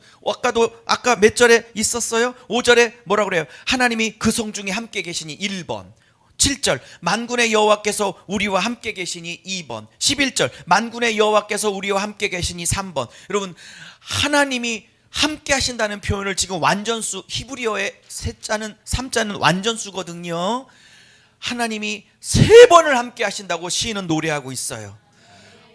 아까 몇 절에 있었어요? 5절에 뭐라고 그래요? 하나님이 그 성 중에 함께 계시니 1번. 7절 만군의 여호와께서 우리와 함께 계시니 2번. 11절 만군의 여호와께서 우리와 함께 계시니 3번. 여러분, 하나님이 함께 하신다는 표현을 지금 완전수, 히브리어의 3자는 완전수거든요. 하나님이 3번을 함께 하신다고 시인은 노래하고 있어요.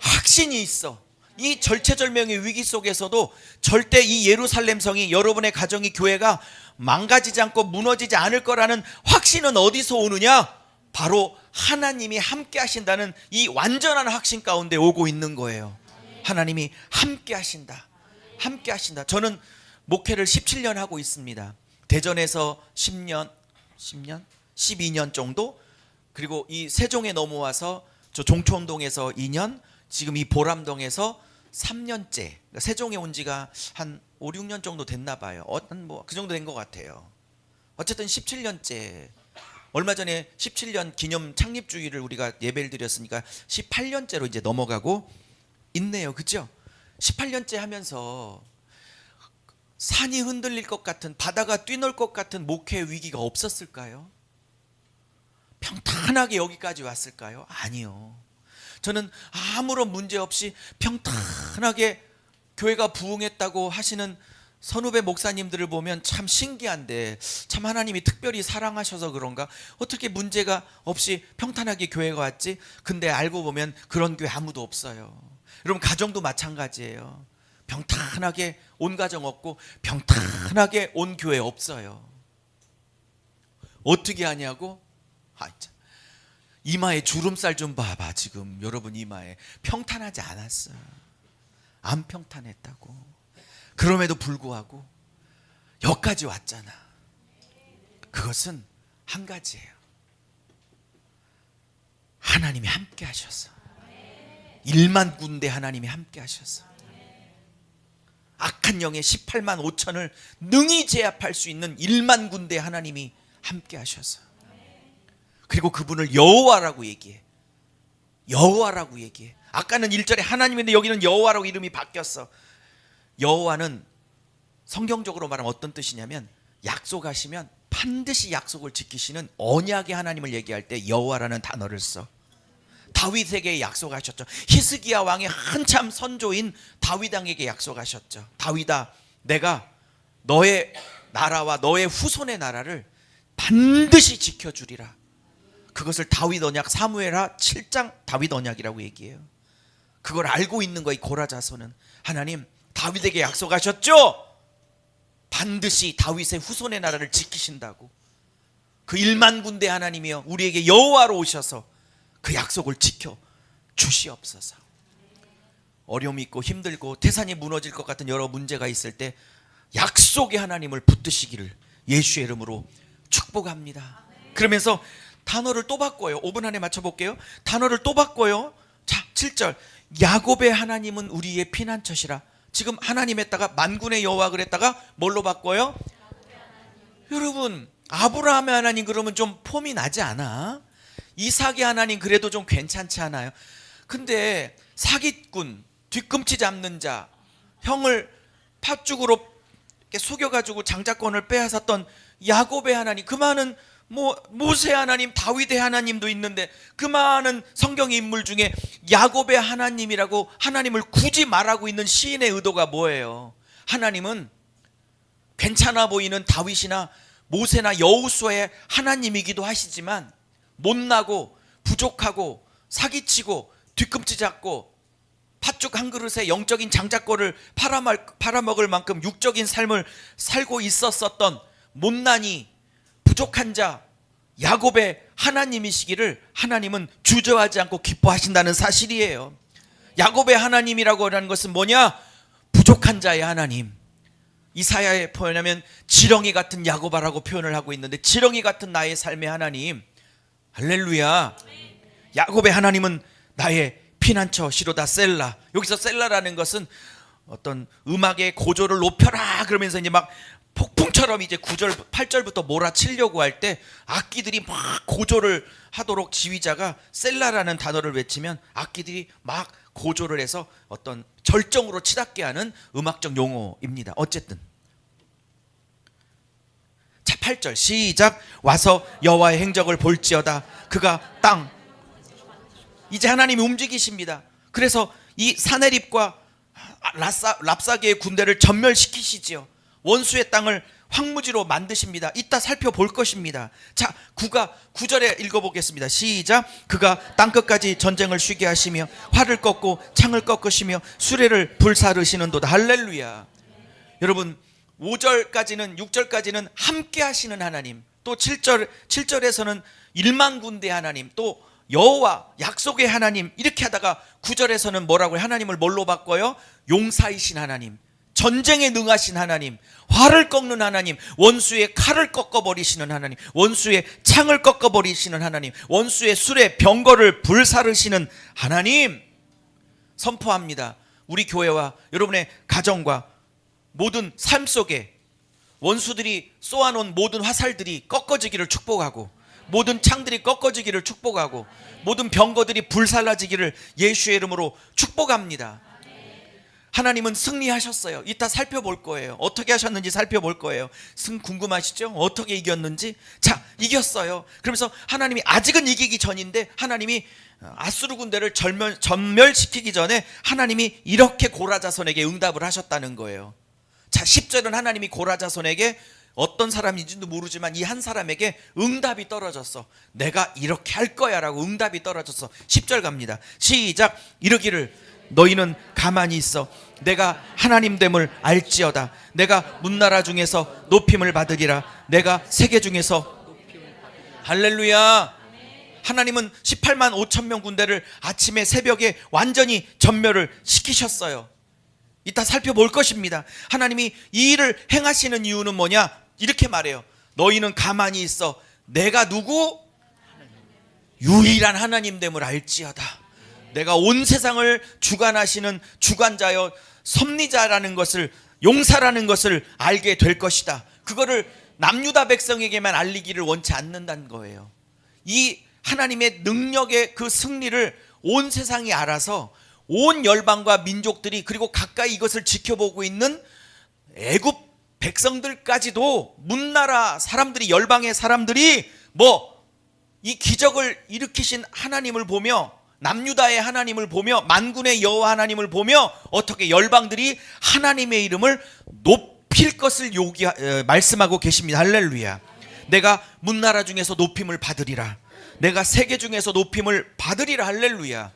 확신이 있어. 이 절체절명의 위기 속에서도 절대 이 예루살렘 성이, 여러분의 가정이, 교회가 망가지지 않고 무너지지 않을 거라는 확신은 어디서 오느냐? 바로 하나님이 함께 하신다는 이 완전한 확신 가운데 오고 있는 거예요. 하나님이 함께 하신다. 함께 하신다. 저는 목회를 17년 하고 있습니다. 대전에서 12년 정도, 그리고 이 세종에 넘어와서 저 종촌동에서 2년, 지금 이 보람동에서 3년째. 그러니까 세종에 온 지가 한 5, 6년 정도 됐나 봐요. 그 정도 된 것 같아요. 어쨌든 17년째. 얼마 전에 17년 기념 창립주의를 우리가 예배를 드렸으니까 18년째로 이제 넘어가고 있네요. 그죠? 18년째 하면서 산이 흔들릴 것 같은, 바다가 뛰놀 것 같은 목회 위기가 없었을까요? 평탄하게 여기까지 왔을까요? 아니요. 저는 아무런 문제 없이 평탄하게 교회가 부흥했다고 하시는 선후배 목사님들을 보면 참 신기한데, 참 하나님이 특별히 사랑하셔서 그런가? 어떻게 문제가 없이 평탄하게 교회가 왔지? 근데 알고 보면 그런 교회 아무도 없어요. 여러분, 가정도 마찬가지예요. 평탄하게 온 가정 없고 평탄하게 온 교회 없어요. 어떻게 하냐고? 이마에 주름살 좀 봐봐. 지금 여러분 이마에 평탄하지 않았어요. 안 평탄했다고. 그럼에도 불구하고 여기까지 왔잖아. 그것은 한 가지예요. 하나님이 함께 하셔서. 1만 군대 하나님이 함께 하셔서. 악한 영의 18만 5천을 능히 제압할 수 있는 1만 군대 하나님이 함께 하셔서. 그리고 그분을 여호와라고 얘기해. 여호와라고 얘기해. 아까는 1절에 하나님인데 여기는 여호와라고 이름이 바뀌었어. 여호와는 성경적으로 말하면 어떤 뜻이냐면, 약속하시면 반드시 약속을 지키시는 언약의 하나님을 얘기할 때 여호와라는 단어를 써. 다윗에게 약속하셨죠. 히스기야 왕의 한참 선조인 다윗 왕에게 약속하셨죠. 다윗아, 내가 너의 나라와 너의 후손의 나라를 반드시 지켜주리라. 그것을 다윗 언약, 사무엘하 7장 다윗 언약이라고 얘기해요. 그걸 알고 있는 거예요. 고라자서는. 하나님, 다윗에게 약속하셨죠? 반드시 다윗의 후손의 나라를 지키신다고. 그 1만 군대 하나님이여 우리에게 여호와로 오셔서 그 약속을 지켜 주시옵소서. 어려움이 있고 힘들고 태산이 무너질 것 같은 여러 문제가 있을 때 약속의 하나님을 붙드시기를 예수의 이름으로 축복합니다. 그러면서 단어를 또 바꿔요. 5분 안에 맞춰볼게요. 단어를 또 바꿔요. 자, 7절 야곱의 하나님은 우리의 피난처시라. 지금 하나님 했다가 만군의 여호와 그랬다가 뭘로 바꿔요? 여러분, 아브라함의 하나님 그러면 좀 폼이 나지 않아? 이삭의 하나님 그래도 좀 괜찮지 않아요? 근데 사기꾼, 뒤꿈치 잡는 자, 형을 팥죽으로 속여가지고 장자권을 빼앗았던 야곱의 하나님, 그 많은 모세 하나님, 다윗의 하나님도 있는데 그 많은 성경의 인물 중에 야곱의 하나님이라고 하나님을 굳이 말하고 있는 시인의 의도가 뭐예요? 하나님은 괜찮아 보이는 다윗이나 모세나 여호수아의 하나님이기도 하시지만 못나고 부족하고 사기치고 뒤꿈치 잡고 팥죽 한 그릇에 영적인 장자권을 팔아먹을 만큼 육적인 삶을 살고 있었던 못난이 부족한 자 야곱의 하나님이시기를 하나님은 주저하지 않고 기뻐하신다는 사실이에요. 야곱의 하나님이라고 하는 것은 뭐냐? 부족한 자의 하나님. 이사야에 표현하면 지렁이 같은 야곱아라고 표현을 하고 있는데 지렁이 같은 나의 삶의 하나님. 할렐루야. 야곱의 하나님은 나의 피난처 시로다 셀라. 여기서 셀라라는 것은 어떤 음악의 고조를 높여라 그러면서 이제 막 폭풍처럼 이제 9절 8절부터 몰아치려고 할 때 악기들이 막 고조를 하도록 지휘자가 셀라라는 단어를 외치면 악기들이 막 고조를 해서 어떤 절정으로 치닫게 하는 음악적 용어입니다. 어쨌든 자 8절 시작. 와서 여호와의 행적을 볼지어다. 그가 땅. 이제 하나님이 움직이십니다. 그래서 이 사내립과 랍사게의 군대를 전멸시키시지요. 원수의 땅을 황무지로 만드십니다. 이따 살펴볼 것입니다. 자, 9절에 읽어보겠습니다. 시작. 그가 땅끝까지 전쟁을 쉬게 하시며 활을 꺾고 창을 꺾으시며 수레를 불사르시는도다. 할렐루야. 여러분 5절까지는 6절까지는 함께 하시는 하나님, 또 7절에서는 1만 군대 하나님, 또 여호와 약속의 하나님, 이렇게 하다가 9절에서는 뭐라고 해요? 하나님을 뭘로 바꿔요? 용사이신 하나님, 전쟁에 능하신 하나님, 활을 꺾는 하나님, 원수의 칼을 꺾어버리시는 하나님, 원수의 창을 꺾어버리시는 하나님, 원수의 술에 병거를 불사르시는 하나님 선포합니다. 우리 교회와 여러분의 가정과 모든 삶 속에 원수들이 쏘아놓은 모든 화살들이 꺾어지기를 축복하고, 모든 창들이 꺾어지기를 축복하고, 모든 병거들이 불살라지기를 예수의 이름으로 축복합니다. 하나님은 승리하셨어요. 이따 살펴볼 거예요. 어떻게 하셨는지 살펴볼 거예요. 궁금하시죠? 어떻게 이겼는지. 자, 이겼어요. 그러면서 하나님이 아직은 이기기 전인데 하나님이 아수르 군대를 전멸시키기 전에 하나님이 이렇게 고라자손에게 응답을 하셨다는 거예요. 자, 10절은 하나님이 고라자손에게 어떤 사람인지도 모르지만 이 한 사람에게 응답이 떨어졌어. 내가 이렇게 할 거야 라고 응답이 떨어졌어. 10절 갑니다. 시작. 이르기를 너희는 가만히 있어 내가 하나님됨을 알지어다. 내가 문나라 중에서 높임을 받으리라. 내가 세계 중에서 할렐루야. 하나님은 18만 5천 명 군대를 아침에 새벽에 완전히 전멸을 시키셨어요. 이따 살펴볼 것입니다. 하나님이 이 일을 행하시는 이유는 뭐냐? 이렇게 말해요. 너희는 가만히 있어 내가 누구? 유일한 하나님됨을 알지어다. 내가 온 세상을 주관하시는 주관자여 섭리자라는 것을, 용사라는 것을 알게 될 것이다. 그거를 남유다 백성에게만 알리기를 원치 않는다는 거예요. 이 하나님의 능력의 그 승리를 온 세상이 알아서 온 열방과 민족들이, 그리고 가까이 이것을 지켜보고 있는 애굽 백성들까지도, 문나라 사람들이, 열방의 사람들이 이 기적을 일으키신 하나님을 보며, 남유다의 하나님을 보며, 만군의 여호와 하나님을 보며 어떻게 열방들이 하나님의 이름을 높일 것을 말씀하고 계십니다. 할렐루야. 내가 문나라 중에서 높임을 받으리라. 내가 세계 중에서 높임을 받으리라. 할렐루야.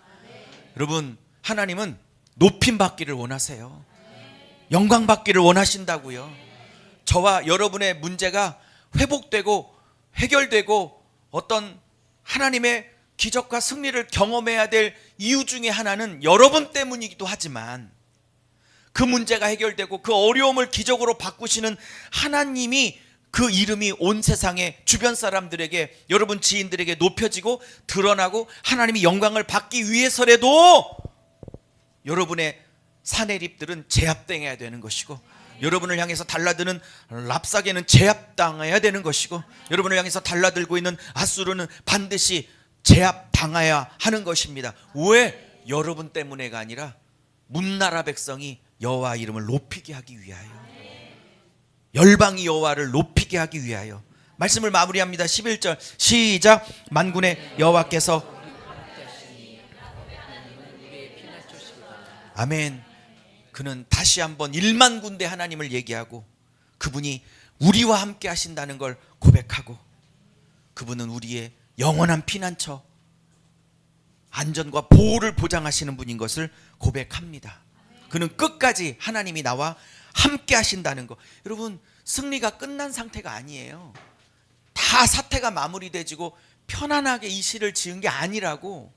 여러분, 하나님은 높임 받기를 원하세요. 영광 받기를 원하신다고요. 저와 여러분의 문제가 회복되고 해결되고 어떤 하나님의 기적과 승리를 경험해야 될 이유 중에 하나는 여러분 때문이기도 하지만, 그 문제가 해결되고 그 어려움을 기적으로 바꾸시는 하나님이, 그 이름이 온 세상에 주변 사람들에게, 여러분 지인들에게 높여지고 드러나고 하나님이 영광을 받기 위해서라도 여러분의 사내립들은 제압당해야 되는 것이고, 여러분을 향해서 달라드는 랍사게는 제압당해야 되는 것이고, 여러분을 향해서 달라들고 있는 아수르는 반드시 제압당해야 하는 것입니다. 왜? 여러분 때문에가 아니라 문나라 백성이 여호와 이름을 높이게 하기 위하여, 열방이 여호와를 높이게 하기 위하여. 말씀을 마무리합니다. 11절 시작. 만군의 여호와께서, 아멘. 그는 다시 한번 1만 군대 하나님을 얘기하고, 그분이 우리와 함께 하신다는 걸 고백하고, 그분은 우리의 영원한 피난처, 안전과 보호를 보장하시는 분인 것을 고백합니다. 그는 끝까지 하나님이 나와 함께 하신다는 거. 여러분, 승리가 끝난 상태가 아니에요. 다 사태가 마무리되지고 편안하게 이 시를 지은 게 아니라고.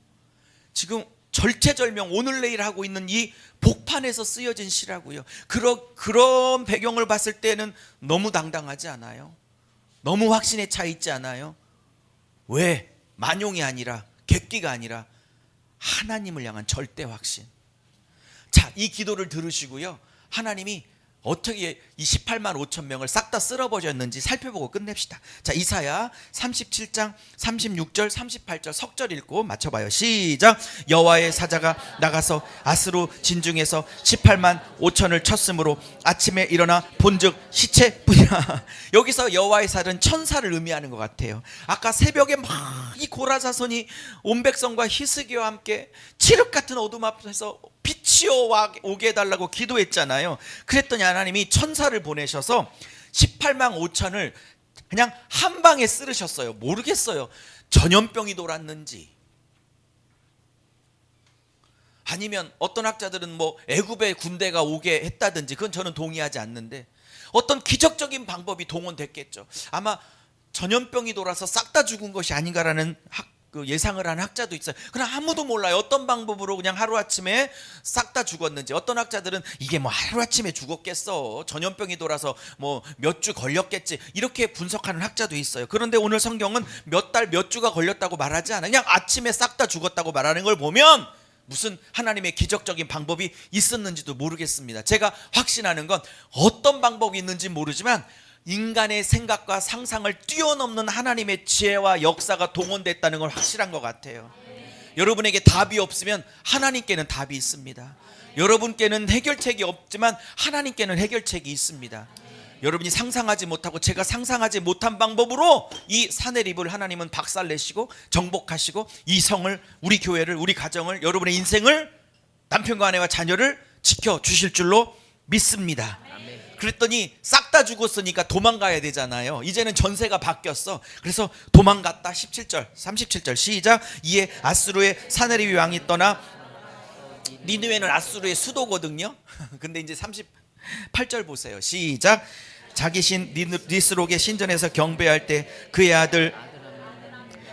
지금 절체절명 오늘 내일 하고 있는 이 복판에서 쓰여진 시라고요. 그런 배경을 봤을 때는 너무 당당하지 않아요? 너무 확신에 차 있지 않아요? 왜? 만용이 아니라, 객기가 아니라 하나님을 향한 절대 확신. 자, 이 기도를 들으시고요, 하나님이 어떻게 이 18만 5천 명을 싹 다 쓸어버렸는지 살펴보고 끝냅시다. 자, 이사야 37장 36절 38절 석절 읽고 맞춰봐요. 시작. 여호와의 사자가 나가서 아스루 진중에서 18만 5천을 쳤으므로 아침에 일어나 본즉 시체뿐이라. 여기서 여호와의 사자는 천사를 의미하는 것 같아요. 아까 새벽에 막 이 고라사손이 온 백성과 히스기와 함께 칠흑 같은 어둠 앞에서 빛이 오게 해달라고 기도했잖아요. 그랬더니 하나님이 천사를 보내셔서 18만 5천을 그냥 한 방에 쓰르셨어요. 모르겠어요. 전염병이 돌았는지, 아니면 어떤 학자들은 뭐 애굽의 군대가 오게 했다든지, 그건 저는 동의하지 않는데 어떤 기적적인 방법이 동원됐겠죠. 아마 전염병이 돌아서 싹 다 죽은 것이 아닌가라는 예상을 하는 학자도 있어요. 그러나 아무도 몰라요. 어떤 방법으로 그냥 하루아침에 싹 다 죽었는지. 어떤 학자들은 이게 뭐 하루아침에 죽었겠어, 전염병이 돌아서 뭐 몇 주 걸렸겠지, 이렇게 분석하는 학자도 있어요. 그런데 오늘 성경은 몇 달 몇 주가 걸렸다고 말하지 않아요. 그냥 아침에 싹 다 죽었다고 말하는 걸 보면 무슨 하나님의 기적적인 방법이 있었는지도 모르겠습니다. 제가 확신하는 건 어떤 방법이 있는지 모르지만 인간의 생각과 상상을 뛰어넘는 하나님의 지혜와 역사가 동원됐다는 걸 확실한 것 같아요. 여러분에게 답이 없으면 하나님께는 답이 있습니다. 여러분께는 해결책이 없지만 하나님께는 해결책이 있습니다. 여러분이 상상하지 못하고 제가 상상하지 못한 방법으로 이 사내립을 하나님은 박살내시고 정복하시고 이 성을, 우리 교회를, 우리 가정을, 여러분의 인생을, 남편과 아내와 자녀를 지켜주실 줄로 믿습니다. 그랬더니 싹 다 죽었으니까 도망가야 되잖아요. 이제는 전세가 바뀌었어. 그래서 도망갔다. 17절 37절 시작. 이에 아수르의 사내립 왕이 떠나, 니느웨는 아수르의 수도거든요. 근데 이제 38절 보세요. 시작. 자기 신 니스록의 신전에서 경배할 때 그의 아들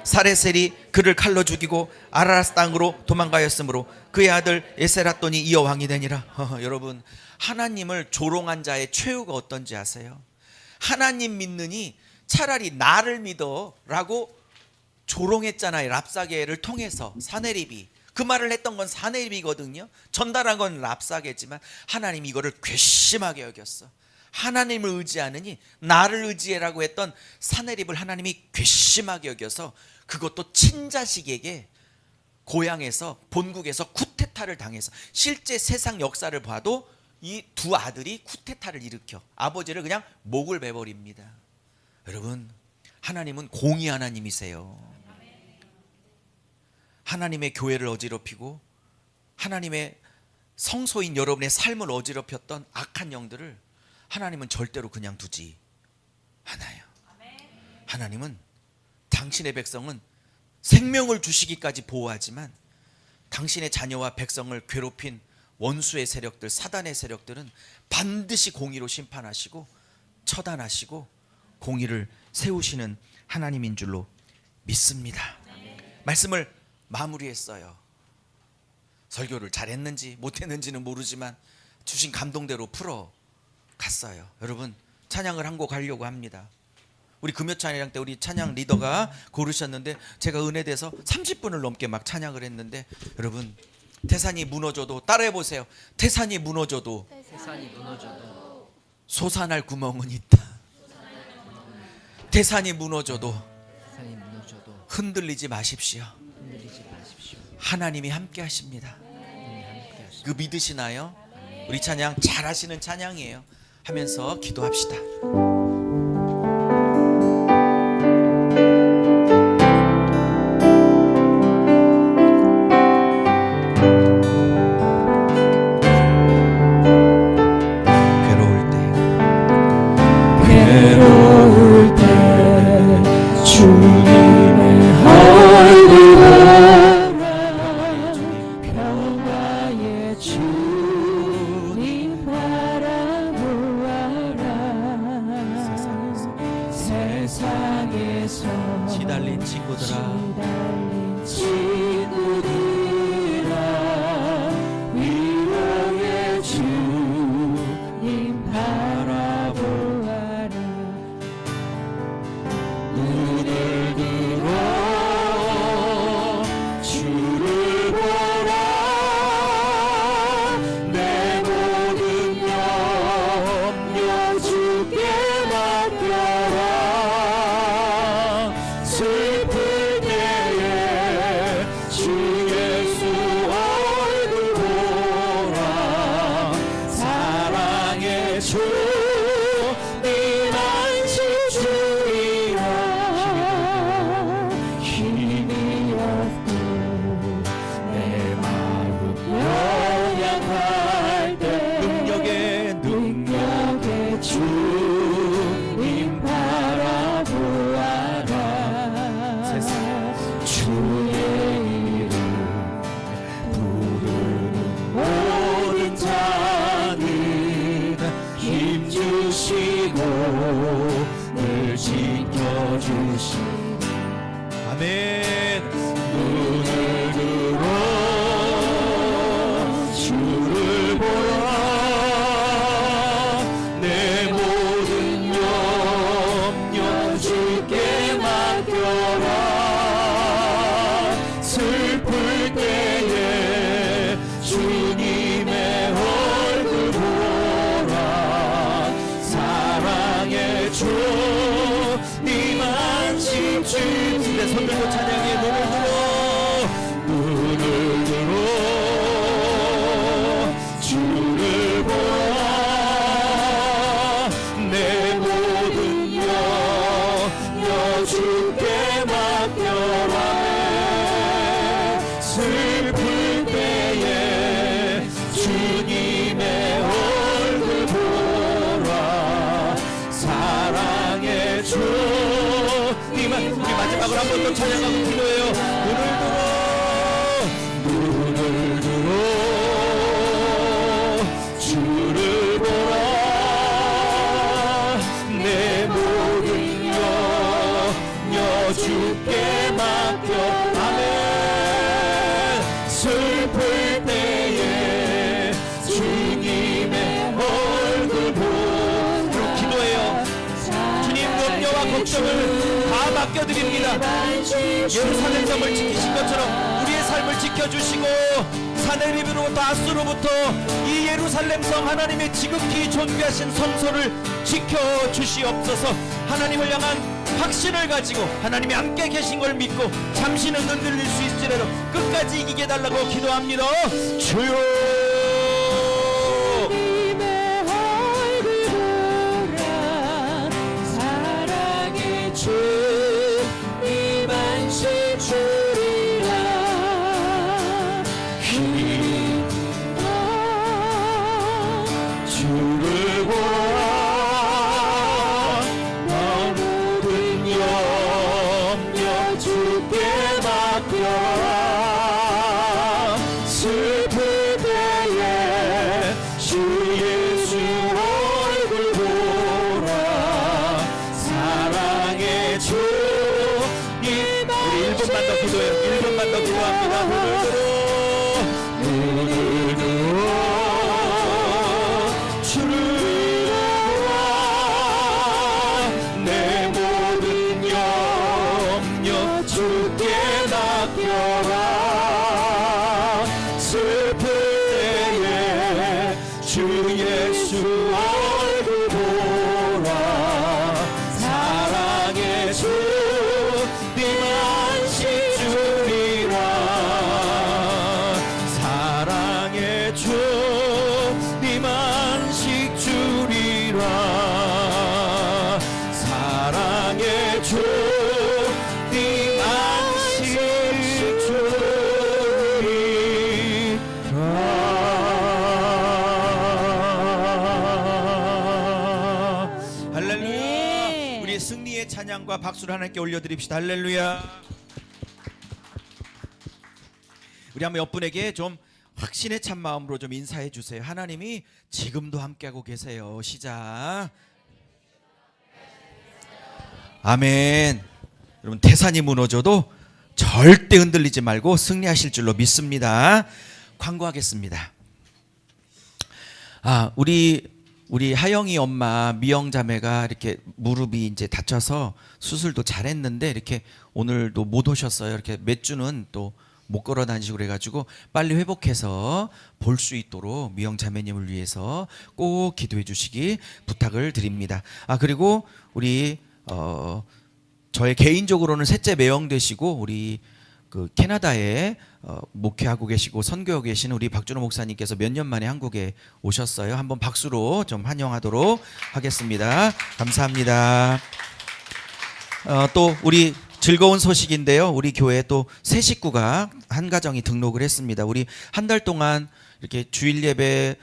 사레셀이 그를 칼로 죽이고 아라라스 땅으로 도망가였으므로 그의 아들 에세라돈이 이어 왕이 되니라. 여러분, 하나님을 조롱한 자의 최후가 어떤지 아세요? 하나님 믿느니 차라리 나를 믿어 라고 조롱했잖아요. 랍사게를 통해서. 사내립이 그 말을 했던 건 사내립이거든요. 전달한 건 랍사게지만 하나님이 이거를 괘씸하게 여겼어. 하나님을 의지하느니 나를 의지해라고 했던 사내립을 하나님이 괘씸하게 여겨서 그것도 친자식에게 고향에서, 본국에서 쿠데타를 당해서, 실제 세상 역사를 봐도 이 두 아들이 쿠데타를 일으켜 아버지를 그냥 목을 베버립니다. 여러분, 하나님은 공의 하나님이세요. 하나님의 교회를 어지럽히고 하나님의 성소인 여러분의 삶을 어지럽혔던 악한 영들을 하나님은 절대로 그냥 두지 않아요. 하나님은 당신의 백성은 생명을 주시기까지 보호하지만 당신의 자녀와 백성을 괴롭힌 원수의 세력들, 사단의 세력들은 반드시 공의로 심판하시고 처단하시고 공의를 세우시는 하나님인 줄로 믿습니다. 말씀을 마무리했어요. 설교를 잘했는지 못했는지는 모르지만 주신 감동대로 풀어 갔어요. 여러분, 찬양을 한 곡 하려고 합니다. 우리 금요 찬양 때 우리 찬양 리더가 고르셨는데 제가 은혜돼서 30분을 넘게 막 찬양을 했는데, 여러분, 태산이 무너져도 따라해 보세요. 태산이 무너져도 솟아날 구멍은 있다. 태산이 무너져도 흔들리지 마십시오. 하나님이 함께 하십니다. 그 믿으시나요? 우리 찬양 잘하시는 찬양이에요. 하면서 기도합시다. 괴로울 때 주님의 얼굴 평화의 주님 바라보아라. 세상에서 시달린 친구들아, 위로의 주님 바라보아라. 눈을 들어 주를 보라. 내 모든 염려 주께 맡겨라. 슬플 때에 주 예수 얼굴 보라. 사랑의 주 네 안식 주리라. 힘이 없고 내 마음 연약할 때 능력의 주님 바라보아라. 주의 이름 부르는 모든 자는 힘주시고 늘 지켜주시고. 아멘. 눈을 들어 주를 보라. 내 모든 염려 주께 맡겨라. 슬플 때에 주님의 얼굴 보라. 사랑의 주님 안식 주님. 손 들고 찬양해. 눈을 들어 주를 보라. 내 모든 염려 주께 맡겨라. 슬플 때에 주님의 얼굴 보라. 사랑의 주님. 우리 마지막으로 한 번 더 찬양하고 기도해요. 눈을 들어 주를 보라. 내 모든 염려 주께 맡겨. 아멘. 슬플 때에 주님의 얼굴 보러 기도해요. 주님 염려와 걱정을 다 맡겨드립니다. 예루살렘 성을 지키신 것처럼 우리의 삶을 지켜주시고 사내립으로부터 아수로부터 이 예루살렘 성 하나님의 지극히 존귀하신 성소를 지켜주시옵소서. 하나님을 향한 확신을 가지고 하나님이 함께 계신 걸 믿고 잠시는 흔들릴 수 있으리라 끝까지 이기게 달라고 기도합니다. 주여. 주를 보라. 모든 염려 주께 맡겨라. 슬플 때에 주님. 우리 1분만 더 기도해요. 1분만 더 기도합니다. 오늘도 주를 구하 내 모든 염려 주께 맡겨라. 슬플 때에 주 예수 얼굴 보라. 사랑의 주님 안식 주리라. 사랑의 주님 안식 주리라. 사랑의 주님 안식 주리라. 할렐루야. 네. 우리 승리의 찬양과 박수를 하나님께 올려드립시다. 할렐루야. 우리 한번 옆분에게 좀 확신에 찬 마음으로 좀 인사해 주세요. 하나님이 지금도 함께하고 계세요. 시작. 아멘. 여러분, 태산이 무너져도 절대 흔들리지 말고 승리하실 줄로 믿습니다. 광고하겠습니다. 우리 하영이 엄마 미영 자매가 이렇게 무릎이 이제 다쳐서 수술도 잘했는데 이렇게 오늘도 못 오셨어요. 이렇게 몇 주는 또 못 걸어 다니시고 그래가지고 빨리 회복해서 볼 수 있도록 미영 자매님을 위해서 꼭 기도해 주시기 부탁을 드립니다. 그리고 우리 저의 개인적으로는 셋째 매형 되시고 우리 그 캐나다에 목회하고 계시고 선교하고 계시는 우리 박준호 목사님께서 몇 년 만에 한국에 오셨어요. 한번 박수로 좀 환영하도록 하겠습니다. 감사합니다. 또 우리 즐거운 소식인데요. 우리 교회에 또 새 식구가 한 가정이 등록을 했습니다. 우리 한 달 동안 이렇게 주일 예배,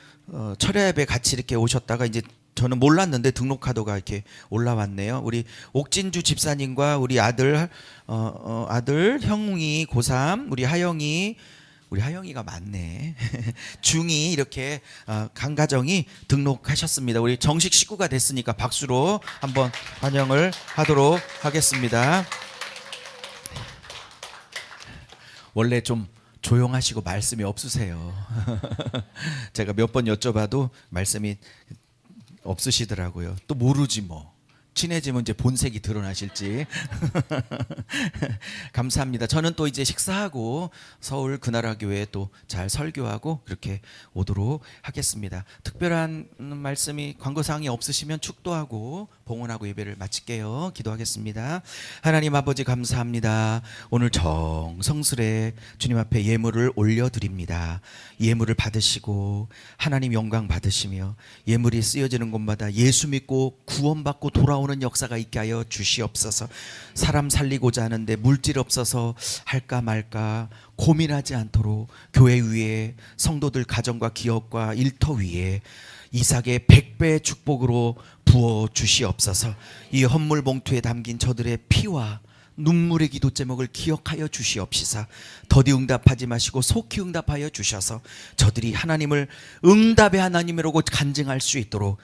철야 예배 같이 이렇게 오셨다가 이제 저는 몰랐는데 등록 카드가 이렇게 올라왔네요. 우리 옥진주 집사님과 우리 아들 형이 고3, 우리 하영이가 많네. 중이 이렇게 간 가정이 등록하셨습니다. 우리 정식 식구가 됐으니까 박수로 한번 환영을 하도록 하겠습니다. 원래 좀 조용하시고 말씀이 없으세요. 제가 몇 번 여쭤봐도 말씀이 없으시더라고요. 또 모르지 뭐. 친해지면 이제 본색이 드러나실지. 감사합니다. 저는 또 이제 식사하고 서울 그나라 교회에 또 잘 설교하고 그렇게 오도록 하겠습니다. 특별한 말씀이 광고사항이 없으시면 축도하고 봉헌하고 예배를 마칠게요. 기도하겠습니다. 하나님 아버지 감사합니다. 오늘 정성스레 주님 앞에 예물을 올려드립니다. 예물을 받으시고 하나님 영광 받으시며 예물이 쓰여지는 곳마다 예수 믿고 구원받고 돌아오는 역사가 있게 하여 주시옵소서. 사람 살리고자 하는데 물질 없어서 할까 말까 고민하지 않도록 교회 위에 성도들 가정과 기업과 일터 위에 이삭의 100배의 축복으로 부어 주시옵소서. 이 헌물 봉투에 담긴 저들의 피와 눈물의 기도 제목을 기억하여 주시옵시사. 더디 응답하지 마시고 속히 응답하여 주셔서 저들이 하나님을 응답의 하나님이라고 간증할 수 있도록,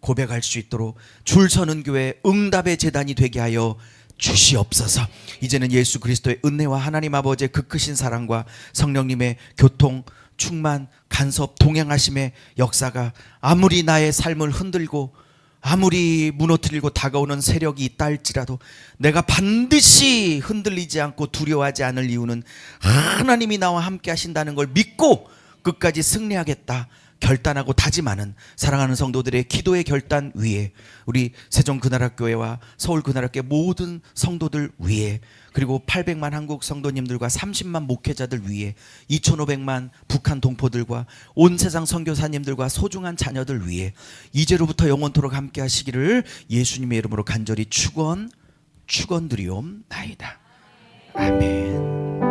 고백할 수 있도록 줄 서는 교회 응답의 제단이 되게 하여 주시옵소서. 이제는 예수 그리스도의 은혜와 하나님 아버지의 그 크신 사랑과 성령님의 교통, 충만, 간섭, 동행하심의 역사가 아무리 나의 삶을 흔들고 아무리 무너뜨리고 다가오는 세력이 있다 할지라도 내가 반드시 흔들리지 않고 두려워하지 않을 이유는 하나님이 나와 함께 하신다는 걸 믿고 끝까지 승리하겠다 결단하고 다짐하는 사랑하는 성도들의 기도의 결단 위에 우리 세종그나라교회와 서울그나라교회 모든 성도들 위에 그리고 800만 한국 성도님들과 30만 목회자들 위에 2500만 북한 동포들과 온 세상 선교사님들과 소중한 자녀들 위에 이제로부터 영원토록 함께 하시기를 예수님의 이름으로 간절히 축원드리옵나이다. 아멘.